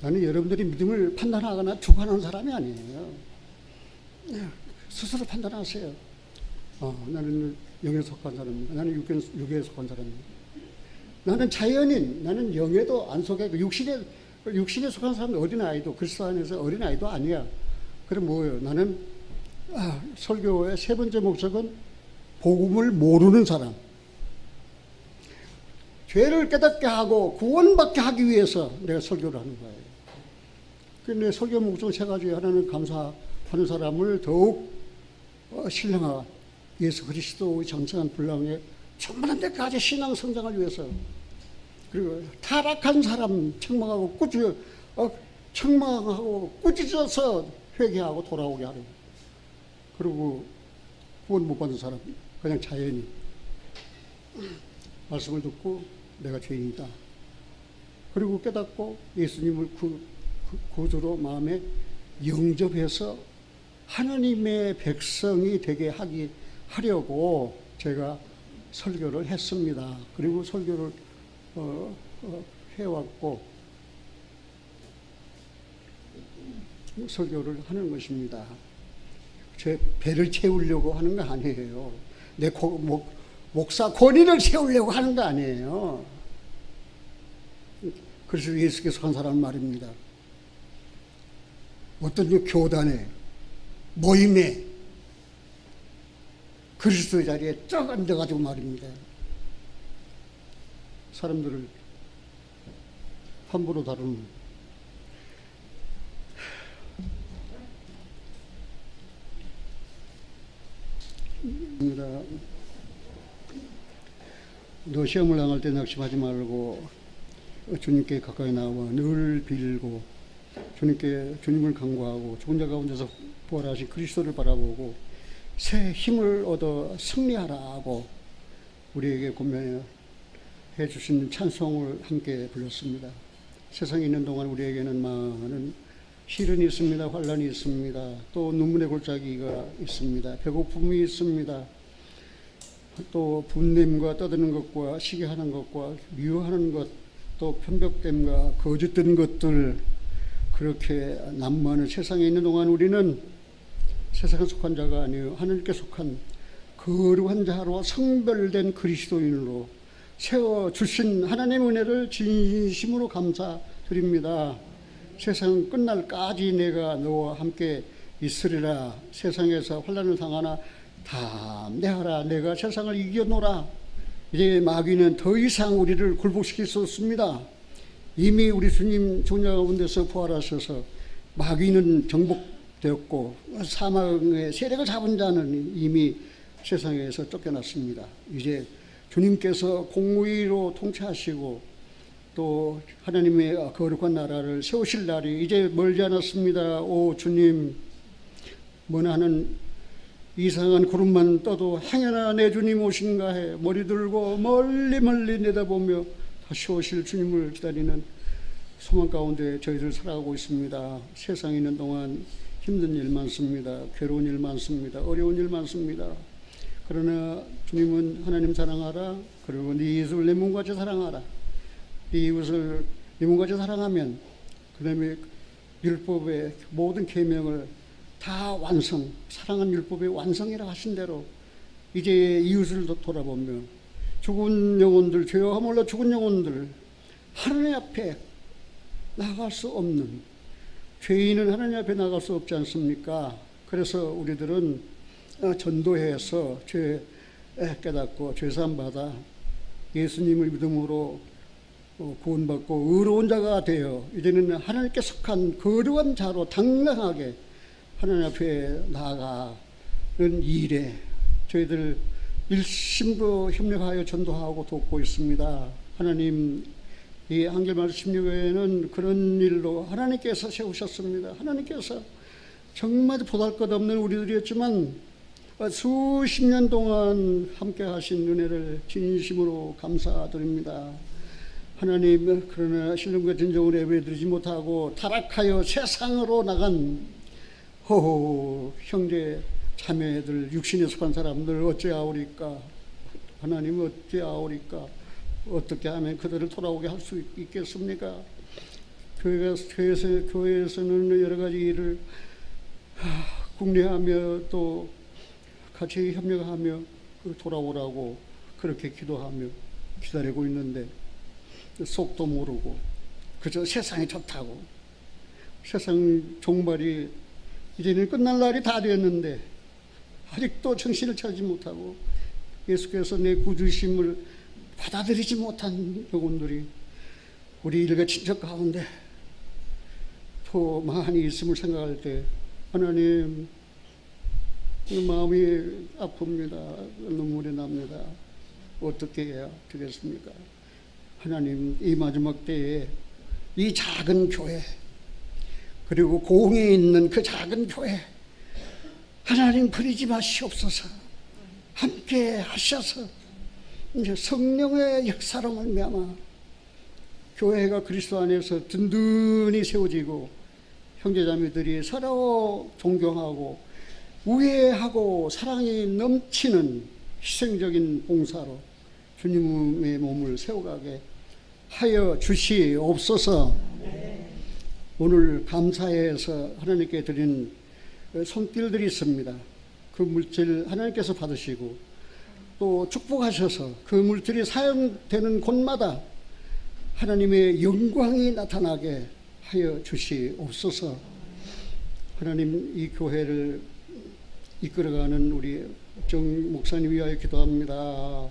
나는 여러분들이 믿음을 판단하거나 주관하는 사람이 아니에요. 스스로 판단하세요. 나는 영에 속한 사람입니다. 나는 육에 속한 사람입니다. 나는 자연인, 나는 영에도 안 속해. 육신에 속한 사람은 어린아이도, 그리스도 안에서 어린아이도 아니야. 그럼 뭐예요? 나는 설교의 3번째 목적은 복음을 모르는 사람. 죄를 깨닫게 하고 구원받게 하기 위해서 내가 설교를 하는 거예요. 내 설교 목적 세 가지. 하나는 감사하는 사람을 더욱 신령한 예수 그리스도의 장성한 분량에 충만한 데까지 신앙 성장을 위해서, 그리고 타락한 사람 책망하고 꾸짖어서 회개하고 돌아오게 하는, 그리고 구원 못 받은 사람 그냥 자연히 말씀을 듣고 내가 죄인이다, 그리고 깨닫고 예수님을 구주로 마음에 영접해서 하나님의 백성이 되게 하려고 제가 설교를 했습니다. 그리고 설교를 해왔고 설교를 하는 것입니다. 제 배를 채우려고 하는 거 아니에요. 내 목사 권위를 채우려고 하는 거 아니에요. 그래서 예수께서 한 사람 말입니다. 어떤 교단에 모임에 그리스도의 자리에 쩍 앉아가지고 말입니다. 사람들을 함부로 다루는, 너 시험을 당할 때 낙심하지 말고 주님께 가까이 나와 늘 빌고 주님을 간구하고 죽은 자 가운데서 부활하신 그리스도를 바라보고 새 힘을 얻어 승리하라고 우리에게 권면해 주신 찬송을 함께 불렀습니다. 세상에 있는 동안 우리에게는 많은 시련이 있습니다. 환란이 있습니다. 또 눈물의 골짜기가 있습니다. 배고픔이 있습니다. 또 분냄과 떠드는 것과 시기하는 것과 미워하는 것, 또 편벽됨과 거짓된 것들, 그렇게 난무하는 세상에 있는 동안 우리는 세상에 속한 자가 아니요 하늘께 속한 거룩한 자로 성별된 그리스도인으로 세워주신 하나님의 은혜를 진심으로 감사드립니다. 세상 끝날까지 내가 너와 함께 있으리라. 세상에서 환난을 당하나 담대하라. 내가 세상을 이겨노라. 이제 마귀는 더 이상 우리를 굴복시킬 수 없습니다. 이미 우리 주님 종자 가운데서 부활하셔서 마귀는 정복되었고 사망의 세력을 잡은 자는 이미 세상에서 쫓겨났습니다. 이제 주님께서 공의로 통치하시고 또 하나님의 거룩한 나라를 세우실 날이 이제 멀지 않았습니다. 오 주님, 머나는 이상한 구름만 떠도 행여나 내 주님 오신가 해 머리 들고 멀리 내다보며 다시 오실 주님을 기다리는 소망 가운데 저희들 살아가고 있습니다. 세상에 있는 동안 힘든 일 많습니다. 괴로운 일 많습니다. 어려운 일 많습니다. 그러나 주님은 하나님 사랑하라. 그리고 네 이웃을 내 몸같이 사랑하라. 네 이웃을 네 몸같이 사랑하면 그 다음에 율법의 모든 계명을 다 완성, 사랑한 율법의 완성이라 하신 대로 이제 이웃을 돌아보며 죽은 영혼들, 죄와 몰라 죽은 영혼들, 하나님 앞에 나갈 수 없는 죄인은 하나님 앞에 나갈 수 없지 않습니까? 그래서 우리들은 전도해서 죄 깨닫고 죄사함 받아 예수님을 믿음으로 구원받고 의로운 자가 되어 이제는 하나님께 속한 거룩한 자로 당당하게 하나님 앞에 나아가는 일에 저희들 일심으로 협력하여 전도하고 돕고 있습니다. 하나님, 이 한결마을 16회에는 그런 일로 하나님께서 세우셨습니다. 하나님께서 정말 보잘것없는 우리들이었지만 수십 년 동안 함께 하신 은혜를 진심으로 감사드립니다. 하나님, 그러나 신령과 진정으로 예배드리지 못하고 타락하여 세상으로 나간 형제 자매들, 육신에 속한 사람들 어찌하오리까? 하나님 어찌하오리까? 어떻게 하면 그들을 돌아오게 할 수 있겠습니까? 교회에서는 여러 가지 일을 국내하며 또 같이 협력하며 돌아오라고 그렇게 기도하며 기다리고 있는데 속도 모르고 그저 세상이 좋다고, 세상 종말이 이제는 끝날 날이 다 되었는데 아직도 정신을 차리지 못하고 예수께서 내 구주심을 받아들이지 못한 영혼들이 우리 일가 친척 가운데 더 많이 있음을 생각할 때 하나님 마음이 아픕니다. 눈물이 납니다. 어떻게 해야 되겠습니까? 하나님 이 마지막 때에 이 작은 교회 그리고 공에 있는 그 작은 교회 하나님 버리지 마시옵소서. 함께 하셔서 이제 성령의 역사로 말미암아 교회가 그리스도 안에서 든든히 세워지고 형제자매들이 서로 존경하고 우애하고 사랑이 넘치는 희생적인 봉사로 주님의 몸을 세워가게 하여 주시옵소서. 오늘 감사해서 하나님께 드린 손길들이 있습니다. 그 물질 하나님께서 받으시고 또 축복하셔서 그 물질이 사용되는 곳마다 하나님의 영광이 나타나게 하여 주시옵소서. 하나님 이 교회를 이끌어가는 우리 정 목사님 위하여 기도합니다.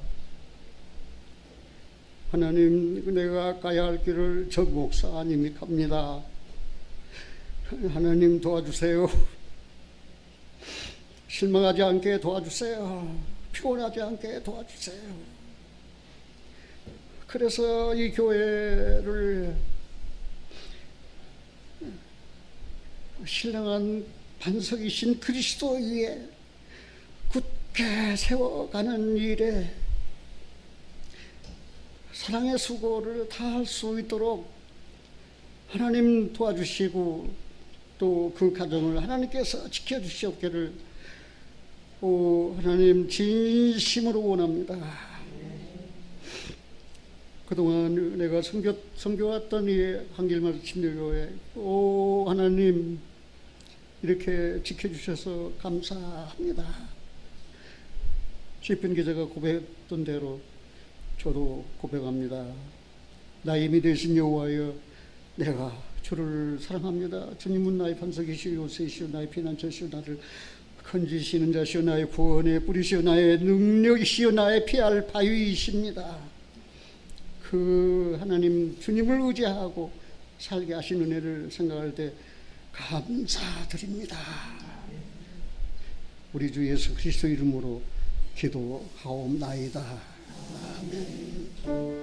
하나님 내가 가야 할 길을 정 목사님이 갑니다. 하나님 도와주세요. 실망하지 않게 도와주세요. 피곤하지 않게 도와주세요. 그래서 이 교회를 신령한 반석이신 그리스도 위에 굳게 세워가는 일에 사랑의 수고를 다할 수 있도록 하나님 도와주시고 또 그 가정을 하나님께서 지켜주시옵기를 하나님 진심으로 원합니다. 그동안 내가 섬겨왔던 이 한길마을 침례교회 하나님 이렇게 지켜주셔서 감사합니다. 시편 기자가 고백했던 대로 저도 고백합니다. 나의 힘이 되신 여호와여 내가 주를 사랑합니다. 주님은 나의 반석이시오 요새이시오 나의 피난처시오 나를 건지시는 자시오 나의 구원의 뿌리시오 나의 능력이시오 나의 피할 바위이십니다. 그 하나님 주님을 의지하고 살게 하신 은혜를 생각할 때 감사드립니다. 우리 주 예수 그리스도 이름으로 기도하옵나이다. 아멘.